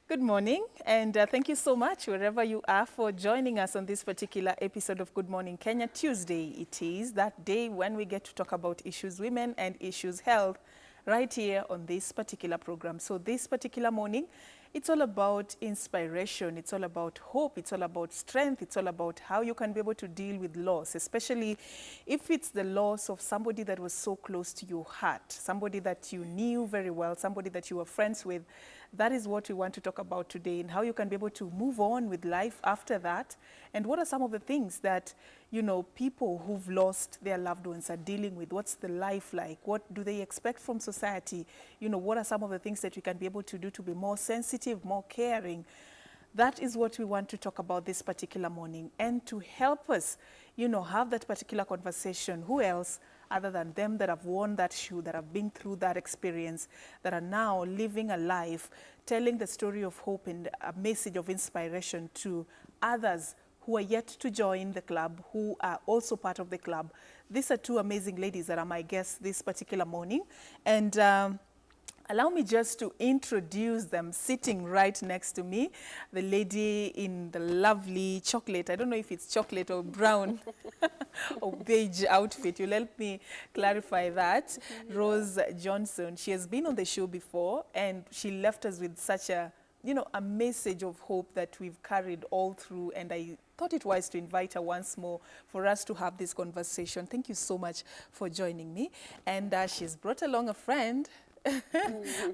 Good morning, and thank you so much, wherever you are, for joining us on this particular episode of Good Morning Kenya. Tuesday it is, that day when we get to talk about issues women and issues health right here on this particular program. So this particular morning, it's all about inspiration, it's all about hope, it's all about strength, it's all about how you can be able to deal with loss, especially if it's the loss of somebody that was so close to your heart, somebody that you knew very well, somebody that you were friends with. That is what we want to talk about today, and how you can be able to move on with life after that, and what are some of the things that, you know, people who've lost their loved ones are dealing with. What's the life like? What do they expect from society? You know, what are some of the things that we can be able to do to be more sensitive, more caring? That is what we want to talk about this particular morning. And to help us, you know, have that particular conversation, who else other than them that have worn that shoe, that have been through that experience, that are now living a life, telling the story of hope and a message of inspiration to others who are yet to join the club, who are also part of the club. These are two amazing ladies that are my guests this particular morning. And allow me just to introduce them. Sitting right next to me, the lady in the lovely chocolate, I don't know if it's chocolate or brown or beige outfit. You'll help me clarify that. Rose Johnson, she has been on the show before, and she left us with such a, you know, a message of hope that we've carried all through, and I thought it wise to invite her once more for us to have this conversation. Thank you so much for joining me. And she's brought along a friend,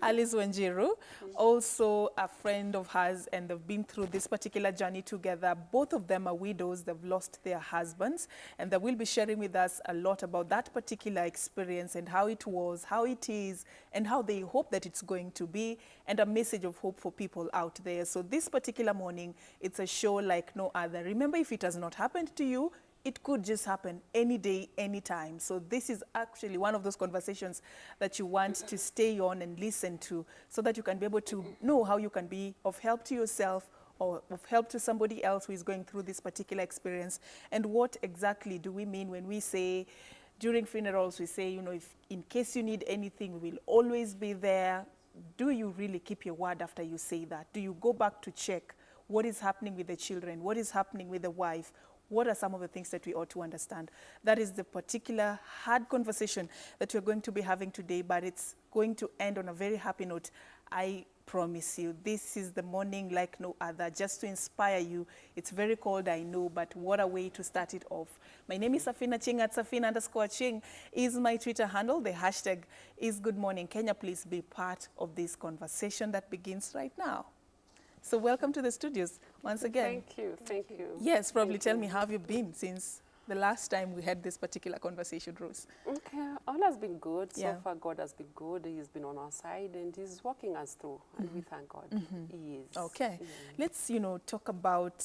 Alice Wanjiru, also a friend of hers, and they've been through this particular journey together. Both of them are widows. They've lost their husbands, and they will be sharing with us a lot about that particular experience and how it was, how it is, and how they hope that it's going to be, and a message of hope for people out there. So this particular morning, it's a show like no other. Remember, if it has not happened to you, it could just happen any day, anytime. So this is actually one of those conversations that you want to stay on and listen to, so that you can be able to know how you can be of help to yourself or of help to somebody else who is going through this particular experience. And what exactly do we mean when we say, during funerals, we say, you know, if in case you need anything, we will always be there. Do you really keep your word after you say that? Do you go back to check what is happening with the children? What is happening with the wife? What are some of the things that we ought to understand? That is the particular hard conversation that we're going to be having today, but it's going to end on a very happy note. I promise you, this is the morning like no other, just to inspire you. It's very cold, I know, but what a way to start it off. My name is Serfin Achieng, at Serfin_Achieng is my Twitter handle. The hashtag is Good Morning Kenya. Please be part of this conversation that begins right now. So welcome to the studios once again. Thank you, thank you. Yes, probably tell me, how have you been since the last time we had this particular conversation, Rose? Okay, all has been good. Yeah. So far, God has been good. He's been on our side, and He's walking us through, and we thank God. He is. Okay, let's, you know, talk about,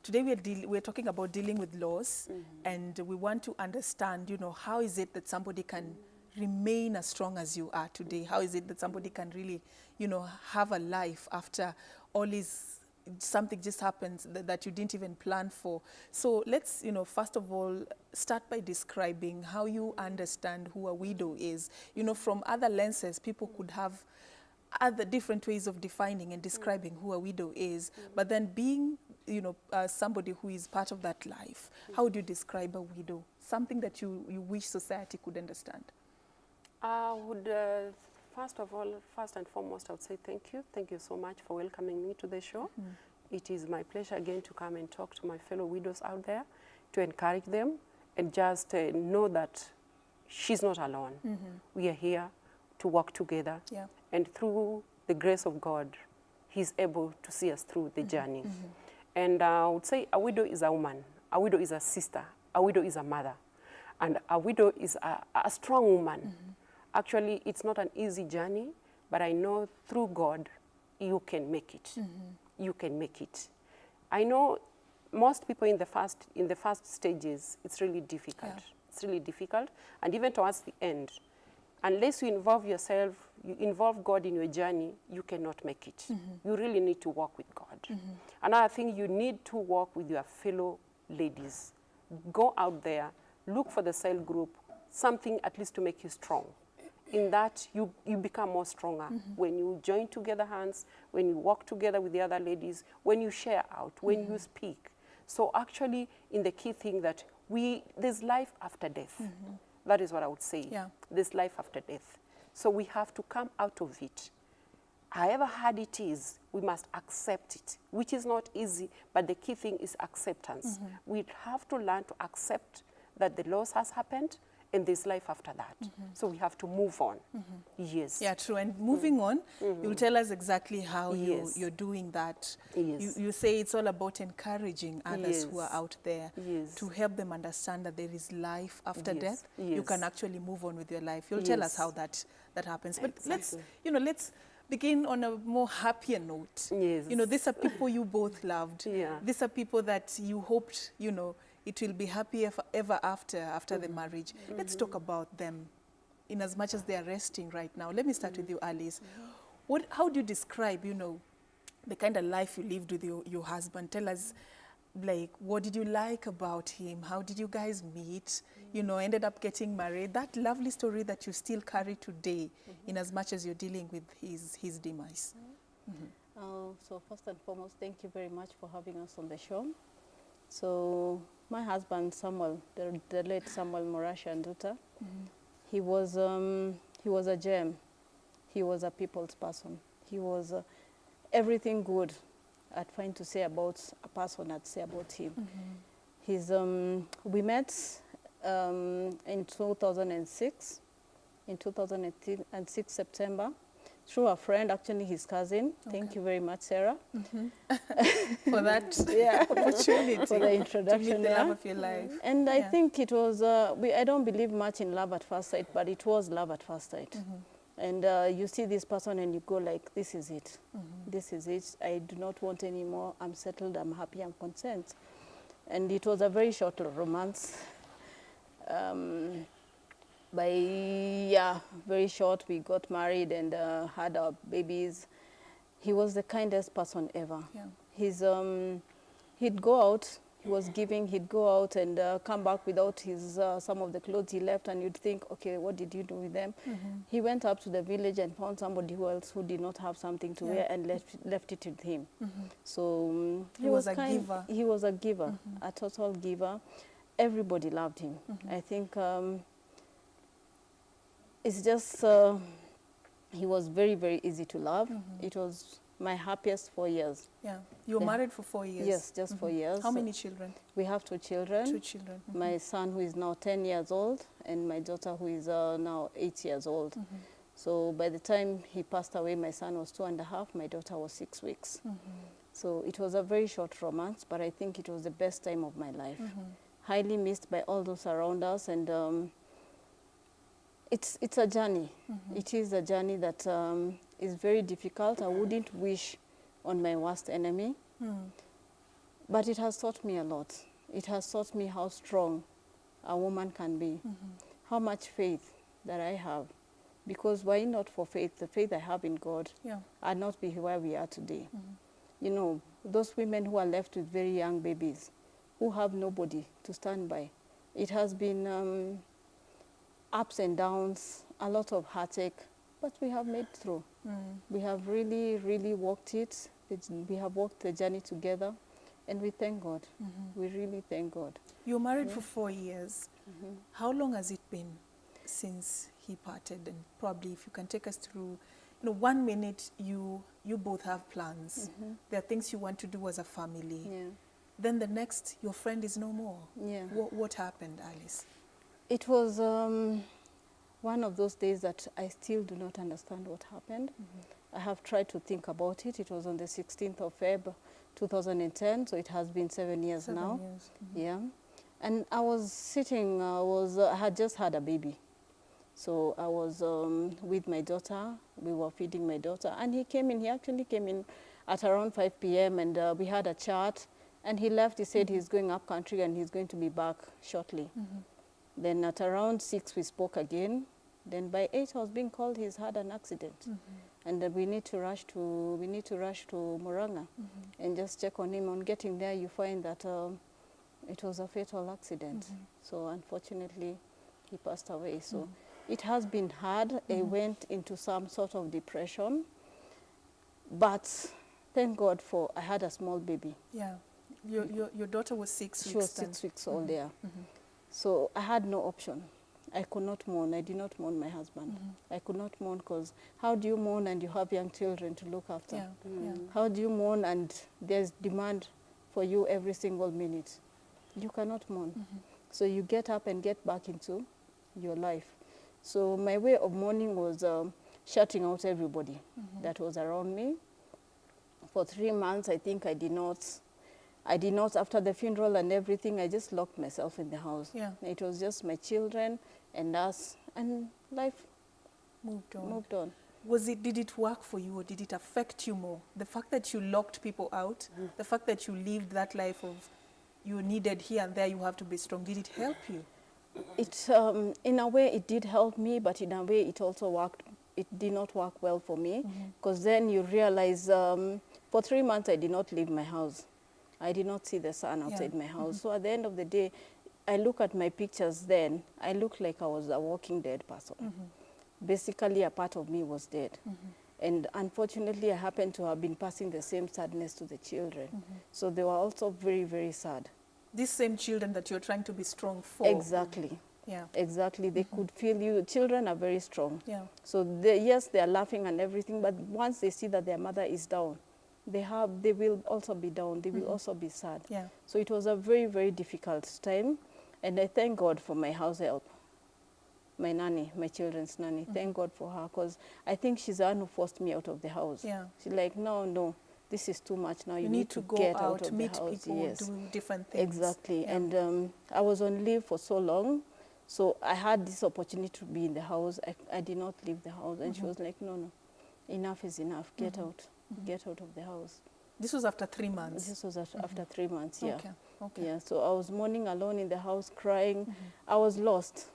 today we're talking about dealing with loss, and we want to understand, you know, how is it that somebody can remain as strong as you are today? How is it that somebody can really, you know, have a life after all is, something just happens that you didn't even plan for? So let's, you know, first of all, start by describing how you understand who a widow is. You know, from other lenses, people could have other different ways of defining and describing who a widow is, but then being, you know, somebody who is part of that life, how would you describe a widow? Something that you wish society could understand. I would, first and foremost, I would say thank you. Thank you so much for welcoming me to the show. It is my pleasure again to come and talk to my fellow widows out there, to encourage them, and just know that she's not alone. We are here to work together. Yeah. And through the grace of God, He's able to see us through the journey. And I would say a widow is a woman. A widow is a sister. A widow is a mother. And a widow is a strong woman. Actually, it's not an easy journey, but I know through God, you can make it. You can make it. I know most people in the first stages, it's really difficult. Yeah. It's really difficult. And even towards the end, unless you involve yourself, you involve God in your journey, you cannot make it. You really need to walk with God. Another thing, you need to walk with your fellow ladies. Go out there, look for the cell group, something at least to make you strong. in that you become more stronger. When you join together hands, when you work together with the other ladies, when you share out, when you speak. So actually, in the key thing that there's life after death. That is what I would say. Yeah. There's life after death. So we have to come out of it. However hard it is, we must accept it, which is not easy, but the key thing is acceptance. We have to learn to accept that the loss has happened and there's life after that. So we have to move on. Yes. Yeah, true. And moving on, you'll tell us exactly how Yes. you're doing that. Yes. You say it's all about encouraging others who are Yes. out there Yes. to help them understand that there is life after Yes. death. You Yes. can actually move on with your life. You'll tell us Yes. how that happens. But Exactly. let's begin on a more happier note. Yes. These are people you both loved. Yeah. These are people that you hoped, it will be happy ever after the marriage. Let's talk about them in as much as they are resting right now. Let me start with you, Alice. How do you describe, the kind of life you lived with your husband? Tell us, like, what did you like about him? How did you guys meet? Ended up getting married. That lovely story that you still carry today, in as much as you're dealing with his demise. So first and foremost, thank you very much for having us on the show. So my husband, Samuel, the late Samuel Morasha Nduta, he was a gem. He was a people's person. He was everything good I'd find to say about a person, I'd say about him. We met in 2006, in 2006 September, through a friend, actually his cousin. Okay. Thank you very much, Sarah. For that opportunity. For the introduction. To meet the love of your life. And I think it was, I don't believe much in love at first sight, but it was love at first sight. And you see this person and you go like, this is it. This is it. I do not want any more. I'm settled, I'm happy, I'm content. And it was a very short romance. Very short, we got married and had our babies. He was the kindest person ever. Yeah. He'd go out, he was giving, he'd go out and come back without his some of the clothes he left, and you'd think, okay, what did you do with them? He went up to the village and found somebody else who did not have something to wear and left it with him. So he was a giver. He was a giver, a total giver. Everybody loved him. I think it's just, he was very, very easy to love. It was my happiest 4 years. Yeah. You were married for 4 years? Yes, just 4 years. How many children? We have 2 children. 2 children. My son, who is now 10 years old, and my daughter, who is now 8 years old. So by the time he passed away, my son was 2.5, my daughter was 6 weeks. So it was a very short romance, but I think it was the best time of my life. Highly missed by all those around us, and it's a journey. It is a journey that is very difficult. I wouldn't wish on my worst enemy, but it has taught me a lot. It has taught me how strong a woman can be, how much faith that I have, because why not for faith? The faith I have in God, I'd not be where we are today. You know, those women who are left with very young babies, who have nobody to stand by. It has been ups and downs, a lot of heartache, but we have made through. We have really, really walked it. We have walked the journey together, and we thank God. We really thank God. You were married for 4 years. How long has it been since he parted? And probably if you can take us through, 1 minute you both have plans. There are things you want to do as a family. Yeah. Then the next, your friend is no more. Yeah. What happened, Alice? It was one of those days that I still do not understand what happened. I have tried to think about it. It was on the 16th of February 2010, so it has been 7 years now. 7 years. Yeah. And I was sitting, I had just had a baby. So I was with my daughter. We were feeding my daughter. And he actually came in at around 5 p.m. and we had a chat. And he left. He said he's going up country and he's going to be back shortly. Then at around 6 we spoke again. Then by 8 I was being called he's had an accident. And we need to rush to Murang'a and just check on him. On getting there, you find that it was a fatal accident. So unfortunately, he passed away. So It has been hard. I went into some sort of depression, but thank God for I had a small baby. Yeah. Your daughter was 6 weeks She was then. 6 weeks old there. So I had no option. I could not mourn. I did not mourn my husband. I could not mourn because how do you mourn and you have young children to look after? Yeah. Yeah. How do you mourn and there's demand for you every single minute? You cannot mourn. So you get up and get back into your life. So my way of mourning was shutting out everybody that was around me. For 3 months, I think I did not, after the funeral and everything, I just locked myself in the house. Yeah. It was just my children and us, and life moved on. Did it work for you, or did it affect you more? The fact that you locked people out, the fact that you lived that life of you needed here and there, you have to be strong, did it help you? It, in a way, it did help me, but in a way, it also worked. It did not work well for me, because then you realize, for 3 months, I did not leave my house. I did not see the sun outside my house. So at the end of the day, I look at my pictures then, I look like I was a walking dead person. Basically, a part of me was dead. And unfortunately, I happened to have been passing the same sadness to the children. So they were also very, very sad. These same children that you're trying to be strong for. Exactly. Yeah. Exactly. They could feel you. Children are very strong. Yeah. So yes, they are laughing and everything, but once they see that their mother is down, they will also be down. They will also be sad. Yeah. So it was a very, very difficult time. And I thank God for my house help, my nanny, my children's nanny. Thank God for her, because I think she's the one who forced me out of the house. Yeah. She's like, no, this is too much now. You need to go get out, of meet the house. people, Yes. do different things. Exactly. Yeah. And I was on leave for so long, so I had this opportunity to be in the house. I did not leave the house. And she was like, no, enough is enough. Get out. Get out of the house. This was after 3 months? This was after 3 months, yeah. Okay. Yeah, so I was mourning alone in the house, crying. I was lost.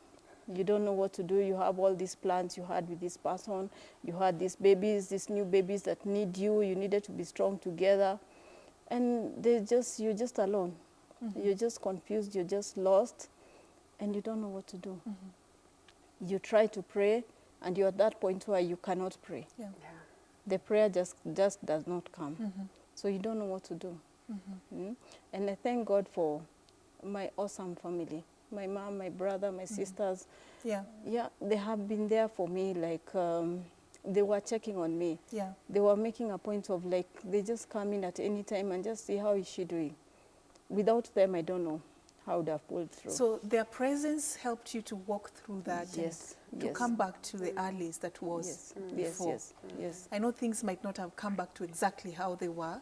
You don't know what to do. You have all these plans you had with this person. You had these babies, these new babies that need you. You needed to be strong together. And you're just alone. You're just confused. You're just lost. And you don't know what to do. You try to pray, and you're at that point where you cannot pray. Yeah. The prayer just does not come. So you don't know what to do. And I thank God for my awesome family. My mom, my brother, my sisters. Yeah. Yeah, they have been there for me. Like, they were checking on me. Yeah. They were making a point of, like, they just come in at any time and just see how is she doing. Without them, I don't know how I would have pulled through. So their presence helped you to walk through that, Yes, and to yes. come back to the earlies that was before. Yes. I know things might not have come back to exactly how they were,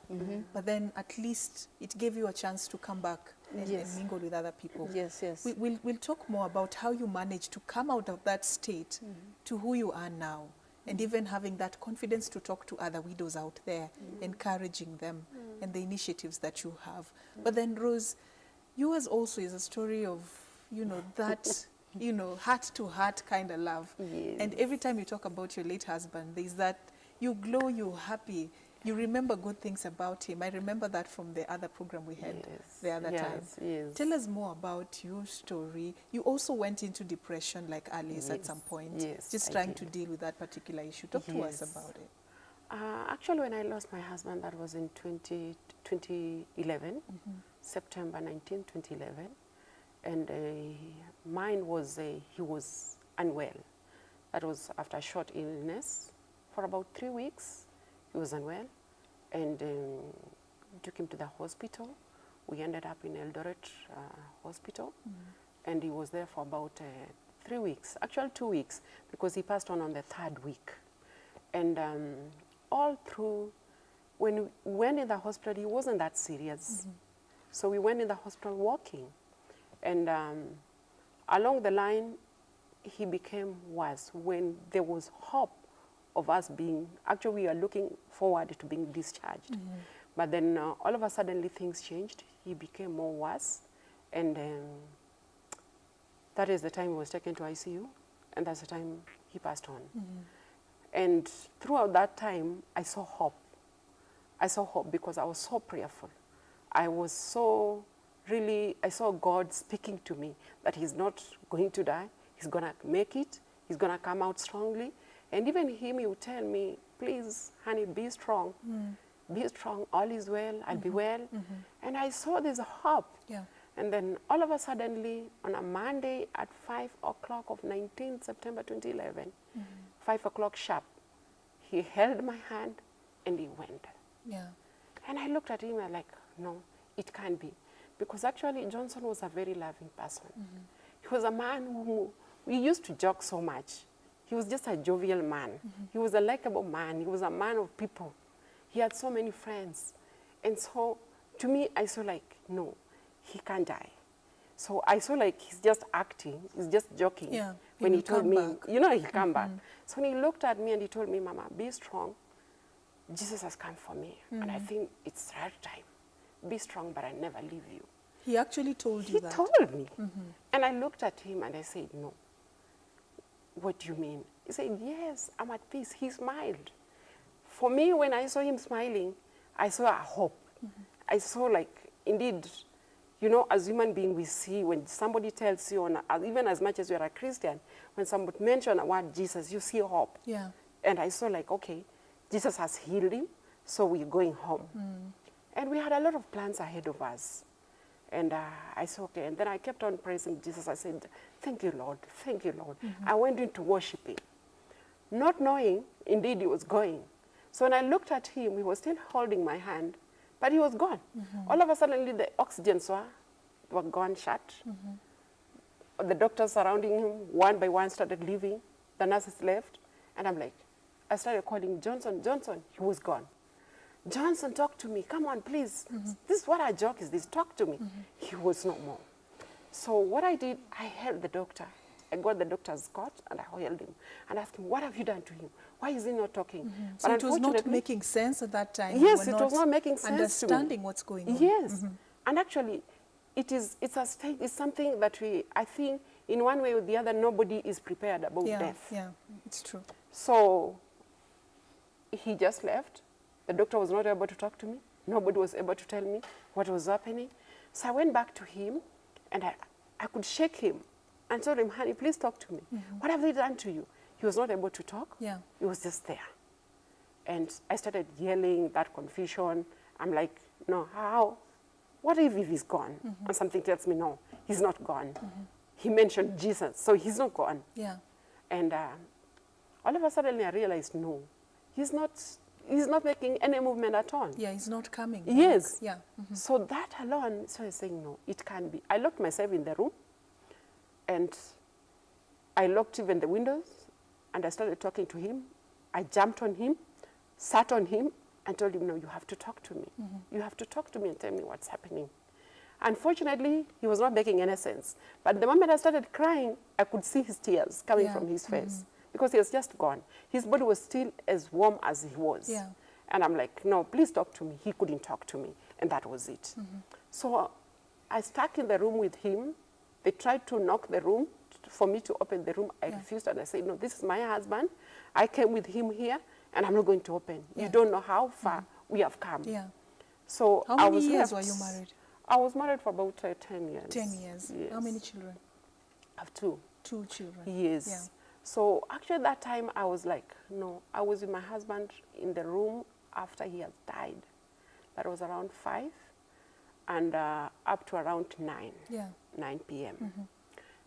but then at least it gave you a chance to come back and mingle with other people. Yes. We'll talk more about how you managed to come out of that state to who you are now, and even having that confidence to talk to other widows out there, encouraging them, and the initiatives that you have. But then, Rose, yours also is a story of, that, heart-to-heart kind of love. Yes. And every time you talk about your late husband, there's that, you glow, you're happy, you remember good things about him. I remember that from the other program we had the other time. Yes. Tell us more about your story. You also went into depression like Alice at some point. Yes, just I trying did. to deal with that particular issue. Talk to us about it. Actually, when I lost my husband, that was in 2011, September 19, 2011. And mine was, he was unwell. That was after a short illness. For about 3 weeks, he was unwell. And took him to the hospital. We ended up in Eldoret Hospital. And he was there for about 3 weeks, actually 2 weeks, because he passed on the 3rd week. And all through, when we went in the hospital, he wasn't that serious. So we went in the hospital walking. And along the line, he became worse. When there was hope of us being, actually we are looking forward to being discharged. But then all of a sudden things changed. He became more worse. And that is the time he was taken to ICU. And that's the time he passed on. And throughout that time, I saw hope. I saw hope because I was so prayerful. I was so really, I saw God speaking to me that he's not going to die. He's going to make it. He's going to come out strongly. And even him, he would tell me, please, honey, be strong. Be strong, all is well, I'll be well. And I saw there's a hope. Yeah. And then all of a suddenly, on a Monday at 5 o'clock of 19 September 2011, 5 o'clock sharp, he held my hand and he went. Yeah. And I looked at him and like, no, it can't be. Because actually Johnson was a very loving person. He was a man who, we used to joke so much. He was just a jovial man. He was a likable man. He was a man of people. He had so many friends. And so to me, I saw like, no, he can't die. So I saw like he's just acting, he's just joking. Yeah, when he will told come me, back. you know, he'll come back. So when he looked at me and he told me, Mama, be strong. Jesus has come for me. And I think it's the right time. Be strong, but I never leave you. He actually told you He that? told me. And I looked at him and I said, no. What do you mean? He said, yes, I'm at peace. He smiled. For me, when I saw him smiling, I saw a hope. I saw like, indeed, you know, as human beings, we see when somebody tells you, even as much as you're a Christian, when somebody mentions the word Jesus, you see hope. Yeah. And I saw like, okay, Jesus has healed him, so we're going home. And we had a lot of plans ahead of us. And I said, okay. And then I kept on praising Jesus. I said, thank you, Lord. Thank you, Lord. I went into worshiping, not knowing, indeed, he was going. So when I looked at him, he was still holding my hand, but he was gone. All of a sudden, the oxygens were gone shut. The doctors surrounding him, one by one, started leaving. The nurses left. And I'm like, I started calling Johnson, Johnson. He was gone. Johnson, talk to me. Come on, please. This is what a joke is this. Talk to me. He was no more. So what I did, I held the doctor. I got the doctor's coat and I held him and asked him, what have you done to him? Why is he not talking? So But it was not making sense at that time? Yes, You it were was not making sense to me. understanding what's going on? Yes. And actually, it's something that I think, in one way or the other, nobody is prepared about death. Yeah, it's true. So he just left. The doctor was not able to talk to me. Nobody was able to tell me what was happening. So I went back to him, and I could shake him and told him, honey, please talk to me. What have they done to you? He was not able to talk. Yeah. He was just there. And I started yelling, that confusion. I'm like, no, how? What if he's gone? And something tells me, no, he's not gone. He mentioned Jesus, so he's not gone. Yeah. And all of a sudden I realized, no, he's not making any movement at all. Yeah, he's not coming. Yes. Back. Yeah. So that alone, so I was saying, no, it can't be. I locked myself in the room, and I locked even the windows, and I started talking to him. I jumped on him, sat on him, and told him, no, you have to talk to me. You have to talk to me and tell me what's happening. Unfortunately, he was not making any sense. But the moment I started crying, I could see his tears coming from his face because he was just gone. His body was still as warm as he was. Yeah. And I'm like, no, please talk to me. He couldn't talk to me. And that was it. So I stuck in the room with him. They tried to knock the room for me to open the room. I refused, and I said, no, this is my husband. I came with him here, and I'm not going to open. You don't know how far we have come. Yeah. So How many years were you married? I was married for about 10 years. 10 years. Yes. How many children? I have two. 2 children. Yes. Yeah. So actually that time I was like, no, I was with my husband in the room after he had died. That was around 5 and up to around 9, Yeah. 9 p.m.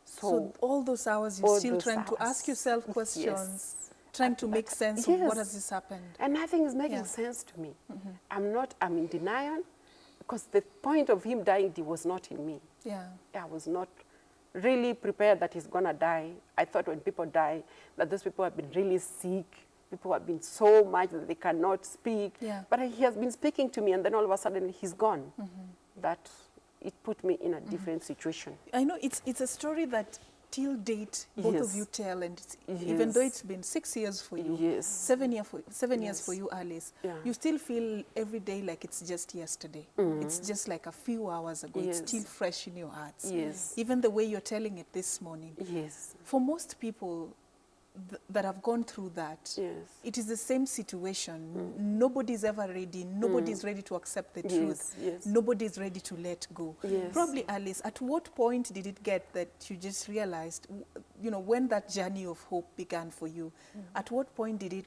So all those hours you're all still those trying to ask hours. yourself questions, Yes. trying to make sense of what Yes. has this happened. And nothing is making sense to me. I'm in denial because the point of him dying was not in me. Yeah. I was not really prepared that he's going to die. I thought when people die, that those people have been really sick. People have been so much that they cannot speak. Yeah. But he has been speaking to me, and then all of a sudden he's gone. That it put me in a different situation. I know it's a story that till date both of Yes. you tell, and even though it's been 6 years for you, Yes. 7 years Yes. for you, Alice, Yeah. you still feel every day like it's just yesterday. It's just like a few hours ago. Yes. It's still fresh in your hearts. Yes. Even the way you're telling it this morning. Yes. For most people that have gone through that, Yes. it is the same situation. Nobody's ever ready. Nobody's ready to accept the truth. Yes. Nobody's ready to let go. Yes. Probably, Alice, at what point did it get that you just realized you know, when that journey of hope began for you, at what point did it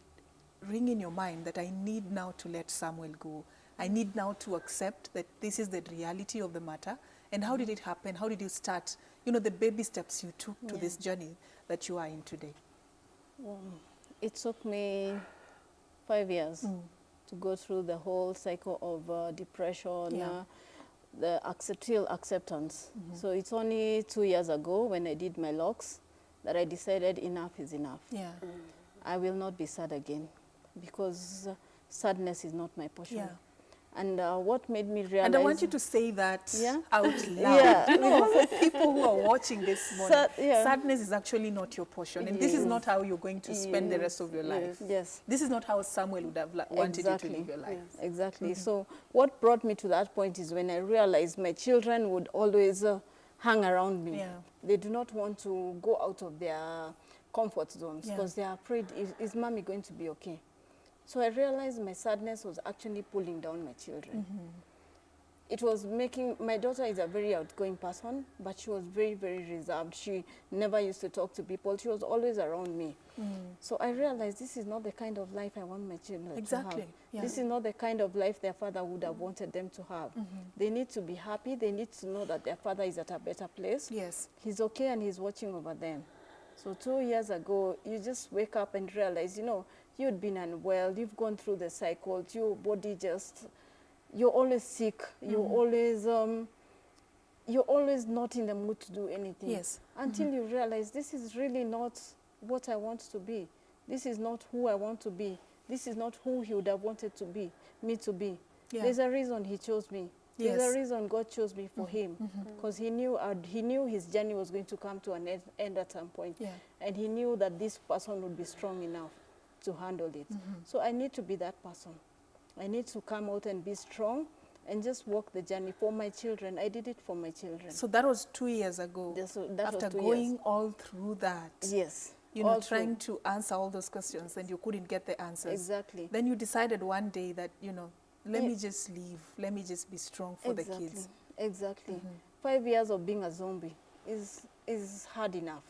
ring in your mind that I need now to let Samuel go? I need now to accept that this is the reality of the matter. And how did it happen? How did you start, you know, the baby steps you took to this journey that you are in today? It took me 5 years to go through the whole cycle of depression, the till acceptance. So it's only 2 years ago when I did my locks that I decided enough is enough. I will not be sad again because sadness is not my portion. And what made me realize... And I want you to say that out loud. You know, for people who are watching this morning, sadness is actually not your portion. And this is not how you're going to spend the rest of your life. This is not how Samuel would have wanted you to live your life. Exactly. So what brought me to that point is when I realized my children would always hang around me. They do not want to go out of their comfort zones because they are afraid, is mommy going to be okay? So I realized my sadness was actually pulling down my children. It was making, my daughter is a very outgoing person, but she was very, very reserved. She never used to talk to people. She was always around me. So I realized this is not the kind of life I want my children to have. This is not the kind of life their father would have wanted them to have. They need to be happy. They need to know that their father is at a better place. He's okay and he's watching over them. So 2 years ago, you just wake up and realize, you know, you'd been unwell, you've gone through the cycles, your body just, you're always sick, you're always not in the mood to do anything. Until you realize this is really not what I want to be. This is not who I want to be. This is not who he would have wanted to be, me to be. There's a reason he chose me. There's a reason God chose me for him, because he knew his journey was going to come to an end at some point. And he knew that this person would be strong enough to handle it. So I need to be that person. I need to come out and be strong and just walk the journey for my children. I did it for my children. So that was 2 years ago. After going all through that. You know, trying to answer all those questions and you couldn't get the answers. Then you decided one day that, you know, let me just leave. Let me just be strong for the kids. 5 years of being a zombie is hard enough.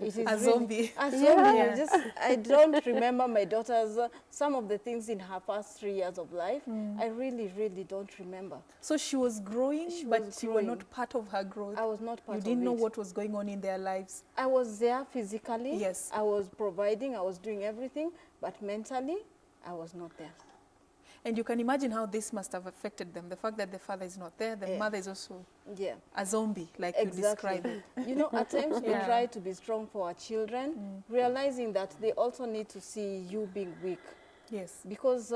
It is a zombie. A zombie. I don't remember my daughter's, some of the things in her first 3 years of life. I really, really don't remember. So she was growing, but you were not part of her growth? I was not part of it. You didn't know what was going on in their lives? I was there physically. I was providing, I was doing everything, but mentally, I was not there. And you can imagine how this must have affected them. The fact that the father is not there, the mother is also a zombie, like you described it. You know, at times we try to be strong for our children, realizing that they also need to see you being weak. Because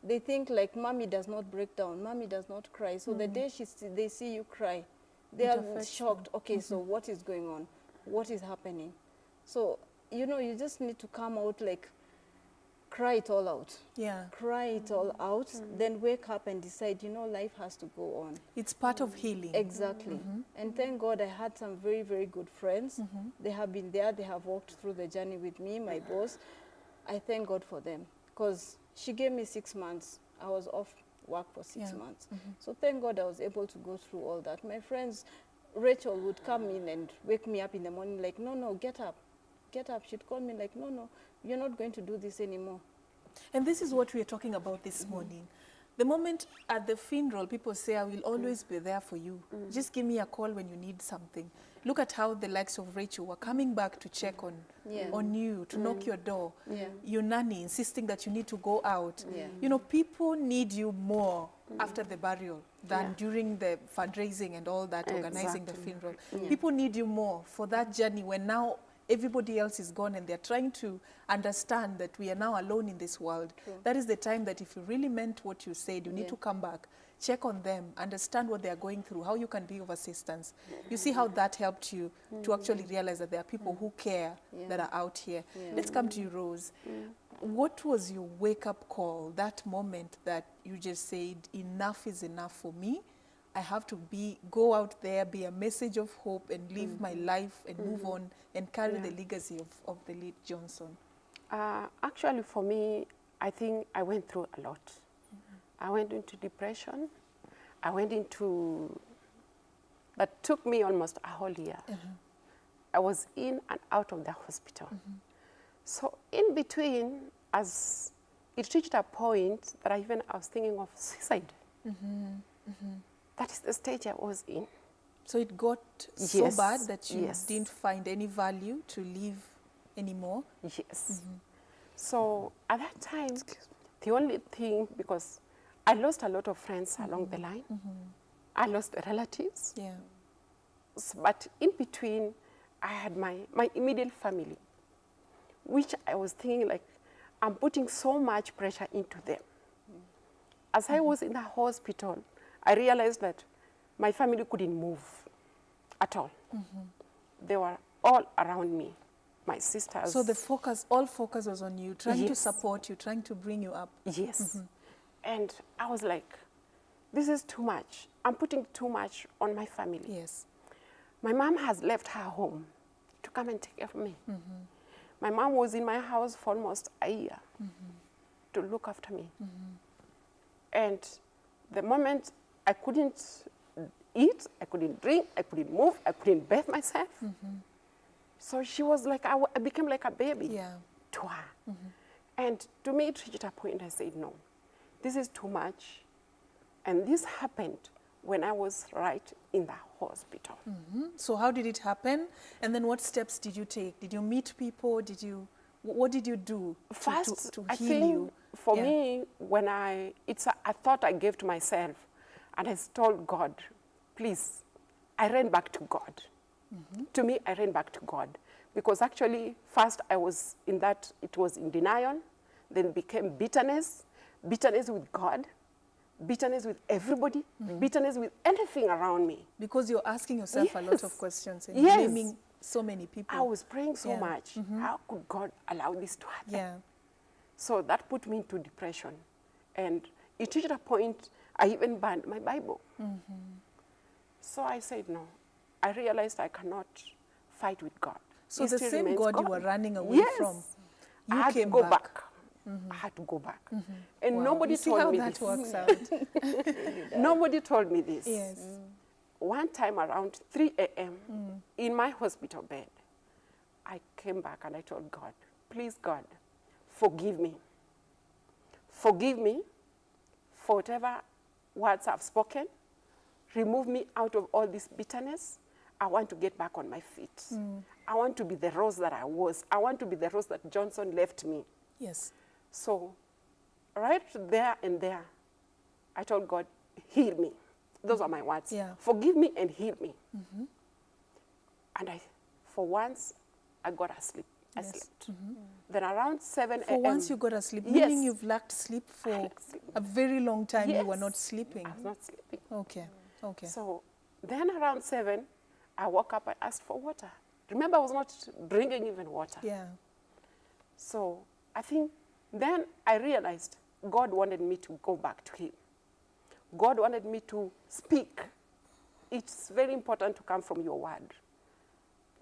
they think like mommy does not break down, mommy does not cry. So the day they see you cry, they are shocked. Okay, so what is going on? What is happening? So, you know, you just need to come out like, cry it all out. Cry it all out, then wake up and decide, you know, life has to go on. It's part of healing. And thank God I had some very, very good friends. They have been there, they have walked through the journey with me, my boss. I thank God for them, because she gave me 6 months. I was off work for 6 months. So thank God I was able to go through all that. My friends, Rachel would come in and wake me up in the morning like, no, get up. Get up. She'd call me like, no, you're not going to do this anymore. And this is what we are talking about this morning. The moment at the funeral, people say, I will always be there for you. Just give me a call when you need something. Look at how the likes of Rachel were coming back to check on you, to knock your door. Your nanny insisting that you need to go out. You know, people need you more after the burial than during the fundraising and all that, organizing the funeral. People need you more for that journey when now everybody else is gone and they're trying to understand that we are now alone in this world. That is the time that if you really meant what you said, you need to come back, check on them, understand what they are going through, how you can be of assistance. You see how that helped you to actually realize that there are people who care that are out here. Let's come to you, Rose. What was your wake-up call, that moment that you just said, enough is enough for me? I have to go out there, be a message of hope and live my life and move on and carry the legacy of the late Johnson. Actually, for me, I think I went through a lot. I went into depression. I went into, that took me almost a whole year. I was in and out of the hospital. So in between, as it reached a point that I was thinking of suicide. That is the stage I was in. So it got so Yes, bad that you yes. didn't find any value to live anymore? Yes. So at that time, the only thing, because I lost a lot of friends along the line, I lost relatives, Yeah. but in between, I had my immediate family, which I was thinking like, I'm putting so much pressure into them. As I was in the hospital, I realized that my family couldn't move at all. They were all around me, my sisters. So the all focus was on you, trying to Yes. support you, trying to bring you up. Yes. And I was like, this is too much. I'm putting too much on my family. Yes. My mom has left her home to come and take care of me. My mom was in my house for almost a year to look after me. And the moment I couldn't eat, I couldn't drink, I couldn't move, I couldn't bathe myself. So she was like, I became like a baby Yeah. to her. And to me, it reached a point I said, no, this is too much. And this happened when I was right in the hospital. So how did it happen? And then what steps did you take? Did you meet people? What did you do First, to I heal think you? for Yeah. me, when it's a thought I gave to myself, and I told God, please, I ran back to God. To me, I ran back to God. Because actually, first I was in that, it was in denial, then became bitterness, bitterness with God, bitterness with everybody, bitterness with anything around me. Because you're asking yourself a lot of Yes. questions and Yes. blaming so many people. I was praying so Yeah. much. How could God allow this to happen? Yeah. So that put me into depression. And it reached a point I even banned my Bible. So I said, no. I realized I cannot fight with God. So He the still same remains God you were running away Yes. from, I you had came to go back. back. I had to go back. And Wow. nobody You see told how me that this. works out. Nobody told me this. Yes. One time around 3 a.m. in my hospital bed, I came back and I told God, please God, forgive me. Forgive me for whatever words I've spoken. Remove me out of all this bitterness. I want to get back on my feet. I want to be the rose that I was. I want to be the rose that Johnson left me. Yes. So right there and there, I told God, heal me. Those are my words. Yeah. Forgive me and heal me. And for once, I got asleep. I Yes. slept. Then around 7 a.m. For once you got asleep, Yes. meaning you've lacked sleep for lacked sleep. a very long time. You were Yes. not sleeping. I was not sleeping. Okay. Okay. So then around 7, I woke up, I asked for water. Remember, I was not drinking even water. Yeah. So I think then I realized God wanted me to go back to him. God wanted me to speak. It's very important to come from your word.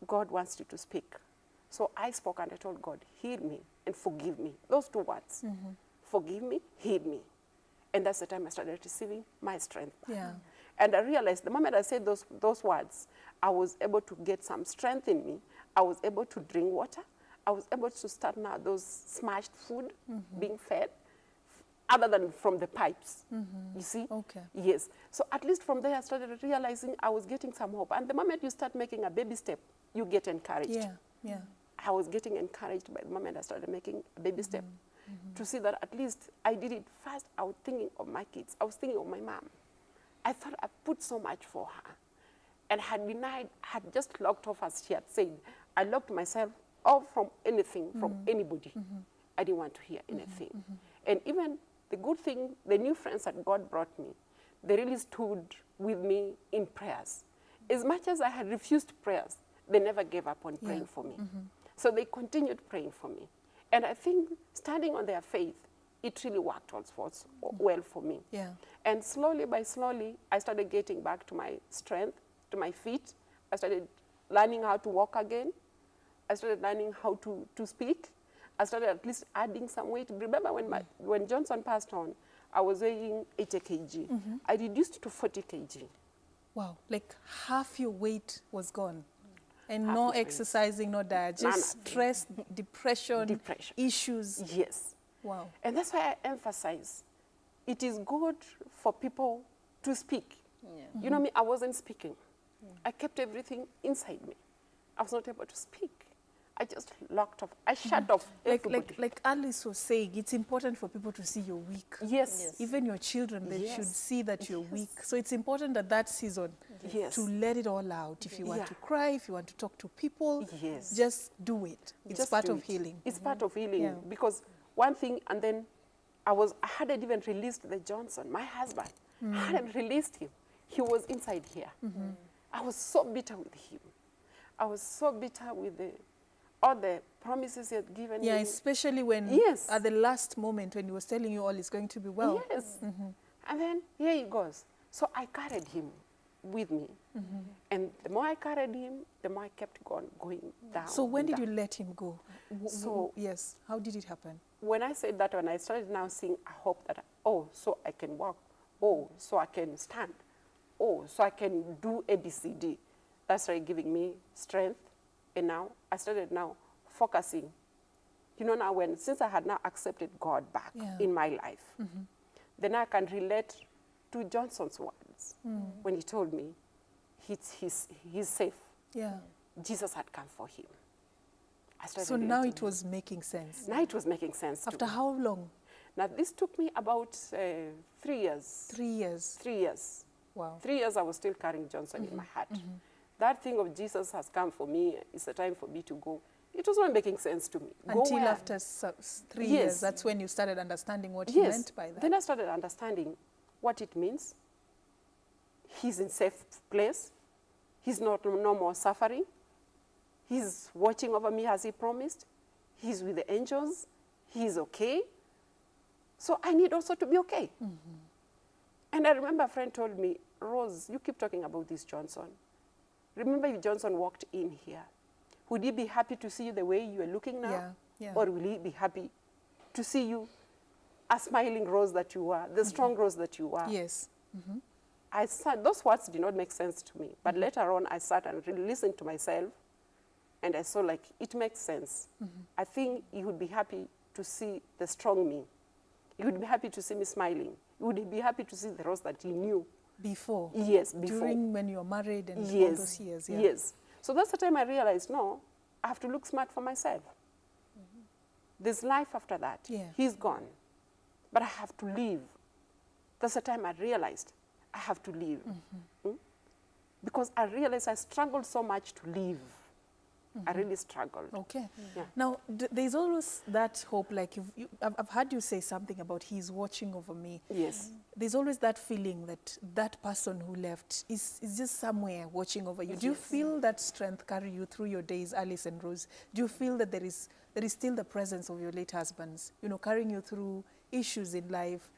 God wants you to speak. So I spoke and I told God, heal me and forgive me. Those two words. Forgive me, heal me. And that's the time I started receiving my strength. Yeah. And I realized the moment I said those words, I was able to get some strength in me. I was able to drink water. I was able to start now those smashed food being fed, other than from the pipes. You see? Okay. Yes. So at least from there, I started realizing I was getting some hope. And the moment you start making a baby step, you get encouraged. Yeah. Yeah. I was getting encouraged by the moment I started making a baby step to see that at least I did it first. I was thinking of my kids. I was thinking of my mom. I thought I put so much for her and had denied, had just locked off, as she had said. I locked myself off from anything, from anybody. I didn't want to hear anything. And even the good thing, the new friends that God brought me, they really stood with me in prayers. As much as I had refused prayers, they never gave up on praying for me. So they continued praying for me. And I think standing on their faith, it really worked also well for me. Yeah. And slowly by slowly, I started getting back to my strength, to my feet. I started learning how to walk again. I started learning how to speak. I started at least adding some weight. Remember when Johnson passed on, I was weighing 80 kg. I reduced to 40 kg. Wow. Like half your weight was gone. And have no my- exercising, no diet, just None. stress, depression, Depression. issues. Yes. Wow. And that's why I emphasize, it is good for people to speak. Yeah. You know me, I wasn't speaking. I kept everything inside me. I was not able to speak. I just locked off. I shut off everybody. Like Alice was saying, it's important for people to see you're weak. Yes. Yes. Even your children, they Yes. should see that you're Yes. weak. So it's important at that season Yes. to let it all out. If you want Yeah. to cry, if you want to talk to people, Yes. just do it. It's Just part do of it. healing. It's part of healing. Yeah. Because one thing, and then I hadn't even released the Johnson, my husband. I hadn't released him. He was inside here. I was so bitter with him. I was so bitter with all the promises he had given Yeah, me. especially when Yes. at the last moment when he was telling you all is going to be well. Yes. And then here he goes. So I carried him with me. And the more I carried him, the more I kept going down. So when and did you down. let him go? So- yes, how did it happen? When I said that, when I started now seeing a hope that, so I can walk. So I can stand. So I can do ABCD. That started giving me strength. And now I started now focusing. You know, now since I had now accepted God back Yeah. in my life, then I can relate to Johnson's words when he told me he's safe. Yeah. Jesus had come for him. I started So now relating. it was making sense. Now it was making sense After to me. how long? Now this took me about 3 years. 3 years. 3 years. Wow. 3 years I was still carrying Johnson in my heart. That thing of Jesus has come for me, it's a time for me to go. It was not making sense to me. Go Until where? after 3 Yes. years, that's when you started understanding what he Yes. meant by that. Then I started understanding what it means. He's in safe place. He's no more suffering. He's watching over me as he promised. He's with the angels. He's okay. So I need also to be okay. And I remember a friend told me, Rose, you keep talking about this Johnson. Remember if Johnson walked in here, would he be happy to see you the way you are looking now? Yeah, yeah. Or will he be happy to see you a smiling Rose that you are, the strong Rose that you are? Yes. I sat, those words did not make sense to me. But later on, I sat and listened to myself, and I saw like, it makes sense. I think he would be happy to see the strong me. He would be happy to see me smiling. He would be happy to see the Rose that he knew. Before. Yes, before. During when you were married and all Yes, those years. Yeah. yes. So that's the time I realized, no, I have to look smart for myself. There's life after that. Yeah. He's gone. But I have to live. That's the time I realized I have to live. Because I realized I struggled so much to live. I really struggled. Okay. Yeah. Now, there's always that hope, like I've heard you say something about he's watching over me. Yes. There's always that feeling that that person who left is just somewhere watching over you. Do you feel that strength carry you through your days, Alice and Rose? Do you feel that there is still the presence of your late husbands, carrying you through issues in life,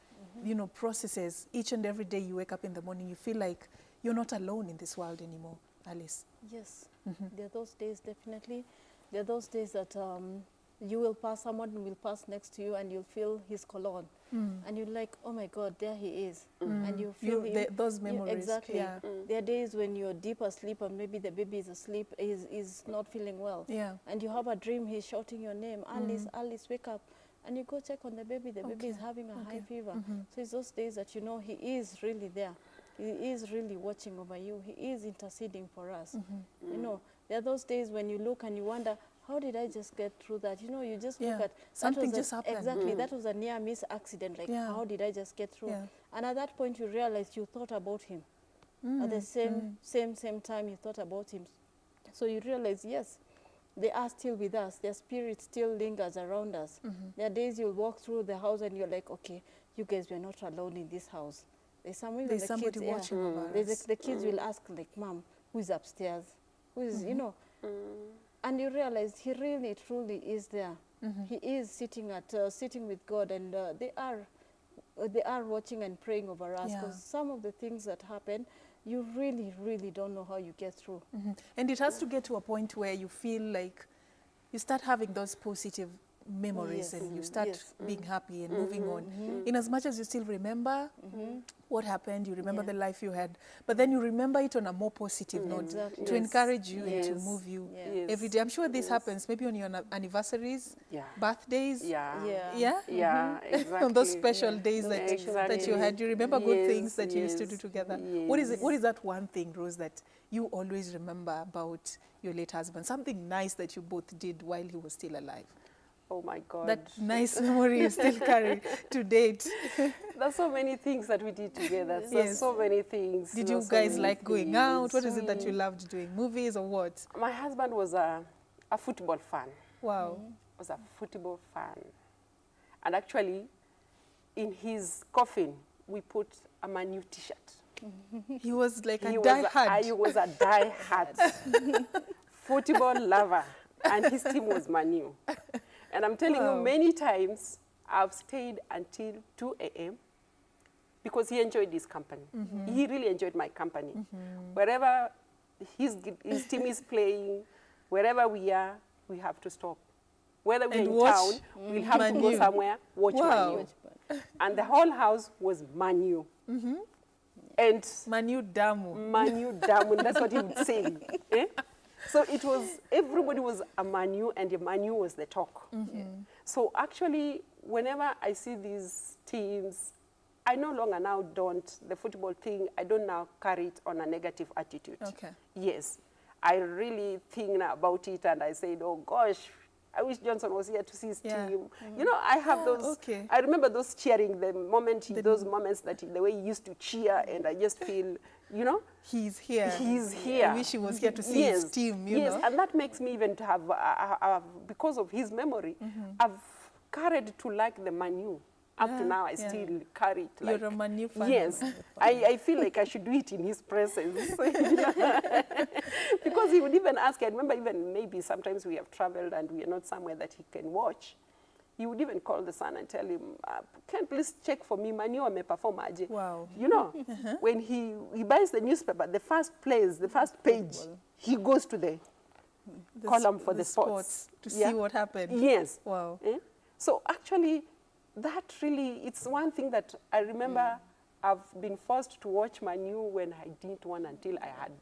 processes? Each and every day you wake up in the morning, you feel like you're not alone in this world anymore, Alice. Yes, there are those days, definitely. There are those days that you will pass, someone will pass next to you and you'll feel his cologne. And you're like, oh my God, there he is. And you feel him. Those memories. Exactly. Yeah. There are days when you're deep asleep and maybe the baby is asleep, is not feeling well. Yeah. And you have a dream, he's shouting your name, Alice, Alice, wake up. And you go check on the baby is having a high fever. So it's those days that he is really there. He is really watching over you. He is interceding for us. There are those days when you look and you wonder, how did I just get through that? You just look at... Something just happened. Exactly. That was a near-miss accident. Like, how did I just get through? Yeah. And at that point, you realize you thought about him. At the same time, you thought about him. So you realize, yes, they are still with us. Their spirit still lingers around us. There are days you'll walk through the house and you're like, okay, you guys, we're not alone in this house. There's somebody kids, watching over us. The kids will ask, like, Mom, who's upstairs? Who is, And you realize he really, truly is there. He is sitting with God, and they are watching and praying over us. Because some of the things that happen, you really, really don't know how you get through. And it has to get to a point where you feel like you start having those positive memories Yes. and you start Yes. being happy and moving on. In as much as you still remember what happened, you remember the life you had, but then you remember it on a more positive note Exactly. to encourage you and to Yes. move you Yeah. every day. I'm sure this happens maybe on your anniversaries, Yeah. birthdays. Yeah. Yeah? Yeah, exactly. On those special Yeah. days Those that, special that you days. had. You remember good things Yes, that you used to do yes, together. yes. What is that one thing, Rose, that you always remember about your late husband? Something nice that you both did while he was still alive. Oh my God. That nice memory you still carry to date. There's so many things that we did together. Yes. There's so many things. Did There's you so guys many like going out? What things. is it that you loved doing? Movies or what? My husband was a football fan. Wow. Was a football fan. And actually, in his coffin, we put a Man U t-shirt. He was like a He die-hard. was a die-hard football lover, and his team was Man U. And I'm telling Wow. you, many times I've stayed until 2 a.m. because he enjoyed his company. He really enjoyed my company. Wherever his team is playing, wherever we are, we have to stop. Whether we're And in watch town, we'll have Man to go U. somewhere, watch Wow. Man U. And the whole house was Man U. And Manu Damu. Manu Damu, that's what he would say. Eh? So it was, everybody was a Manu, and the Manu was the talk. So actually, whenever I see these teams, I no longer now the football thing, I don't now carry it on a negative attitude. Okay. Yes. I really think about it, and I said, oh gosh, I wish Johnson was here to see his Yeah. team. You know, I have those, okay. I remember those cheering, those moments that the way he used to cheer, and I just feel, you know, He's here. he's here. I wish he was here to see his team, you know. And that makes me even to have, because of his memory, I've carried to like the Manu. Up to now, I still carry it. Like, You're a Manu fan. Yes. I feel like I should do it in his presence. Because he would even ask, I remember even maybe sometimes we have traveled and we are not somewhere that he can watch. He would even call the son and tell him, can please check for me, Manu perform aje. Wow. You know, when he buys the newspaper, the first page, he goes to the column for the sports. To see what happened. Yes. Wow. Eh? So actually, that really, it's one thing that I remember I've been forced to watch Manu when I didn't want until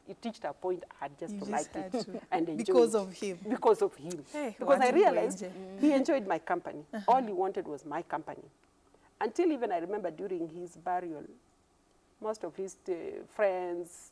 it reached a point I had just You to just like had it to. and enjoy Because it. of him. Because of him. Hey, Because I Wanjiru realized enjoy. he enjoyed my company. All he wanted was my company. Until even I remember during his burial, most of his friends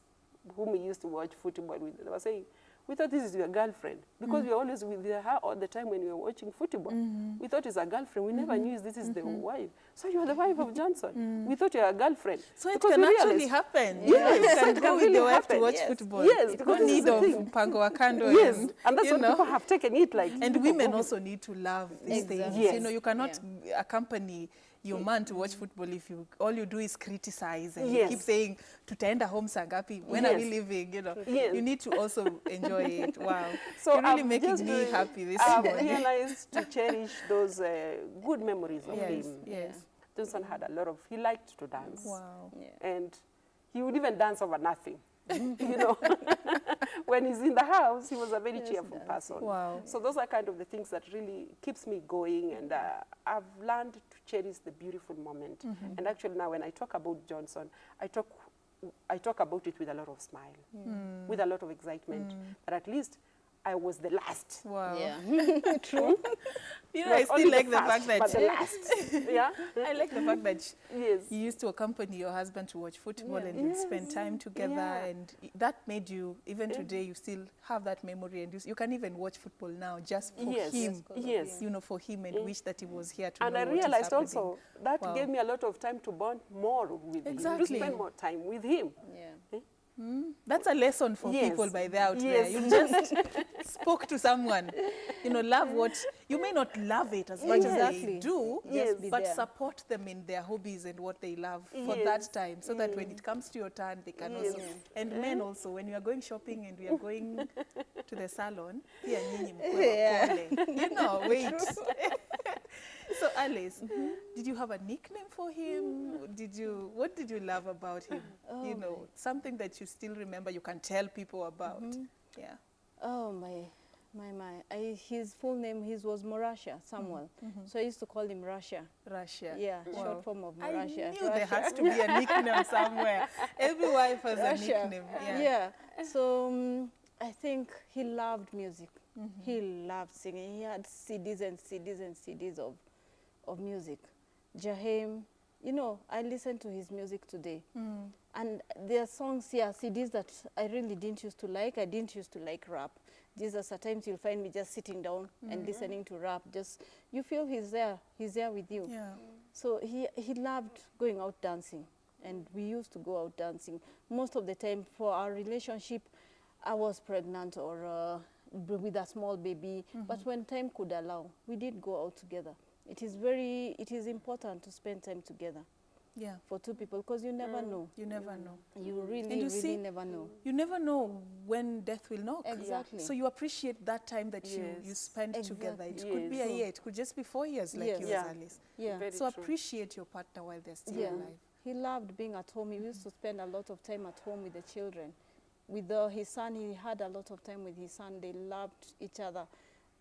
whom he used to watch football with, they were saying, we thought this is your girlfriend. Because we were always with her all the time when we were watching football. We thought it's a girlfriend. We never knew this is the wife. So you are the wife of Johnson. We thought you were a girlfriend. So it Because can we actually realized- happen. Yes, You so can it go can with really your wife to happen. watch Yes. football. Yes, No because this is need the of thing. Mpango wa Kando. Yes, and that's you what know. people have taken it like. And people women go- also need to love these things. Exactly. Yes. You know, you cannot accompany your man to watch football if all you do is criticize and you Yes. keep saying, tutaenda home sangapi, when are we Yes. leaving? You know, Yes. you need to also enjoy it. Wow. So You're really I've making just, me happy this I've morning. realized to cherish those good memories of Yes, him. yes. Johnson had a lot of, he liked to dance. Wow. Yeah. And he would even dance over nothing. You know, when he's in the house, he was a very cheerful person. Wow. So those are kind of the things that really keeps me going, and I've learned to cherish the beautiful moment. And actually now when I talk about Johnson, I talk about it with a lot of smile, with a lot of excitement, but at least I was the last. Wow. Yeah. True. You know, Not I still only like the first, fact that but the last. Yeah. I like the fact that Yes. you used to accompany your husband to watch football Yeah. and you'd spend time together, Yeah. and that made you, even today, you still have that memory, and you can even watch football now just for Yes. him. Yes. You know, for him, and wish that he was here to And know I what is realized happening. also that Wow. gave me a lot of time to bond more with him, Exactly. to spend more time with him. Yeah. That's a lesson for Yes. people by there out Yes. there. You just spoke to someone. You know, love what, you may not love it as much as they Exactly. do, Yes. be but there. support them in their hobbies and what they love for Yes. that time, so that when it comes to your turn, they can also. And men also, when you are going shopping and we are going to the salon, pia nyinyi mkuwe wapole. You know, wait. So Alice, did you have a nickname for him? What did you love about him? You know, something that you still remember, you can tell people about. Yeah. Oh, my His full name, his was Morasha Samuel. So I used to call him Russia. Russia. Yeah, Wow. short form of I Morasha. knew there has to be a nickname somewhere. Every wife has a nickname. Yeah. So I think he loved music. He loved singing. He had CDs and CDs and CDs of music. Jaheim, you know, I listen to his music today. And there are songs, CDs that I really didn't used to like. I didn't used to like rap. Jesus, at times you'll find me just sitting down and listening to rap. Just, you feel he's there with you. Yeah. So he loved going out dancing, and we used to go out dancing. Most of the time for our relationship, I was pregnant or with a small baby, but when time could allow, we did go out together. It is important to spend time together. Yeah. For two people, because you never know. You never know. You really, And you really see, never know. You never know when death will knock. Exactly. So you appreciate that time that you Yes. spend together. It Yes. could be a year, it could just be 4 years like Yes. yours, Yeah. Alice. Yeah. Very So true. appreciate your partner while they're still Yeah. alive. He loved being at home. He used to spend a lot of time at home with the children. With his son, he had a lot of time with his son. They loved each other.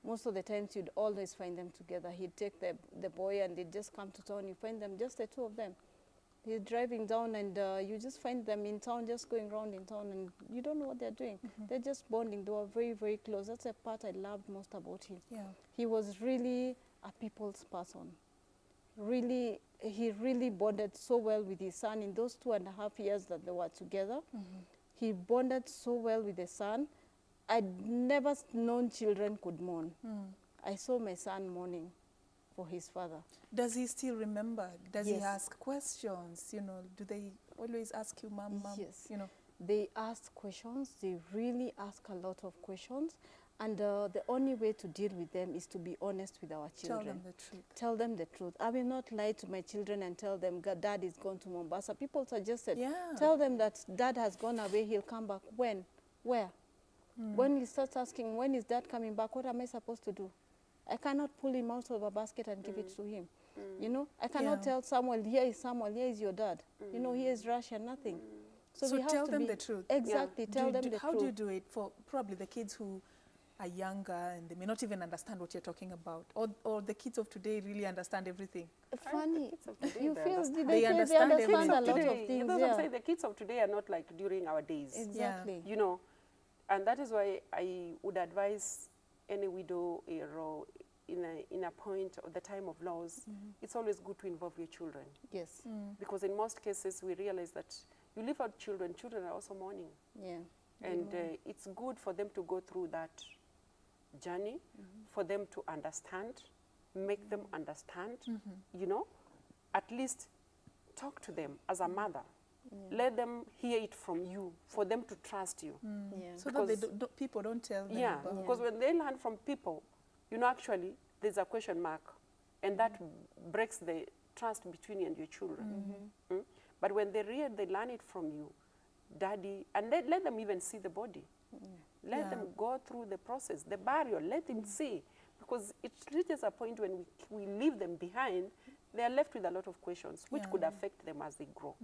Most of the times, you'd always find them together. He'd take the boy and they'd just come to town. You find them, just the two of them. He's driving down and you just find them in town, just going around in town, and you don't know what they're doing. They're just bonding. They were very, very close. That's the part I loved most about him. Yeah. He was really a people's person. Really, he really bonded so well with his son in those 2.5 years that they were together. He bonded so well with the son. I'd never known children could mourn. I saw my son mourning for his father. Does he still remember? Does he Yes. ask questions? You know, do they always ask you, Mom? Yes. You know, They ask questions. They really ask a lot of questions. And the only way to deal with them is to be honest with our tell children. them the truth. Tell them the truth. I will not lie to my children and tell them Dad is gone to Mombasa. People suggested, Yeah. tell them that Dad has gone away, he'll come back. When? Where? When he starts asking, when is Dad coming back, what am I supposed to do? I cannot pull him out of a basket and give it to him. You know, I cannot Yeah. tell Samuel, here is your dad. You know, here is Russia, nothing. So we have tell to them be- the truth. Exactly, tell them the How truth. do you do it for probably the kids who are younger and they may not even understand what you're talking about? Or the kids of today really understand everything? Funny, kids of today, you they feel understand. They understand understand everything. a lot Today, of things. that's what I'm Yeah. saying. The kids of today are not like during our days. Exactly. You know, and that is why I would advise any widow or in a point of the time of loss, it's always good to involve your children. Yes. Because in most cases, we realize that you leave out children, children are also mourning. Yeah. And it's good for them to go through that journey, for them to understand, make them understand, you know, at least talk to them as a mother. Let them hear it from you, for them to trust you. Yeah. So that they Because- people don't tell them Yeah, about. because when they learn from people, you know, actually, there's a question mark, and that breaks the trust between you and your children. But when they learn it from you, Daddy, and let them even see the body. Let Yeah. them go through the process, the burial, let them see. Because it reaches a point when we leave them behind, they are left with a lot of questions, which Yeah. could affect them as they grow.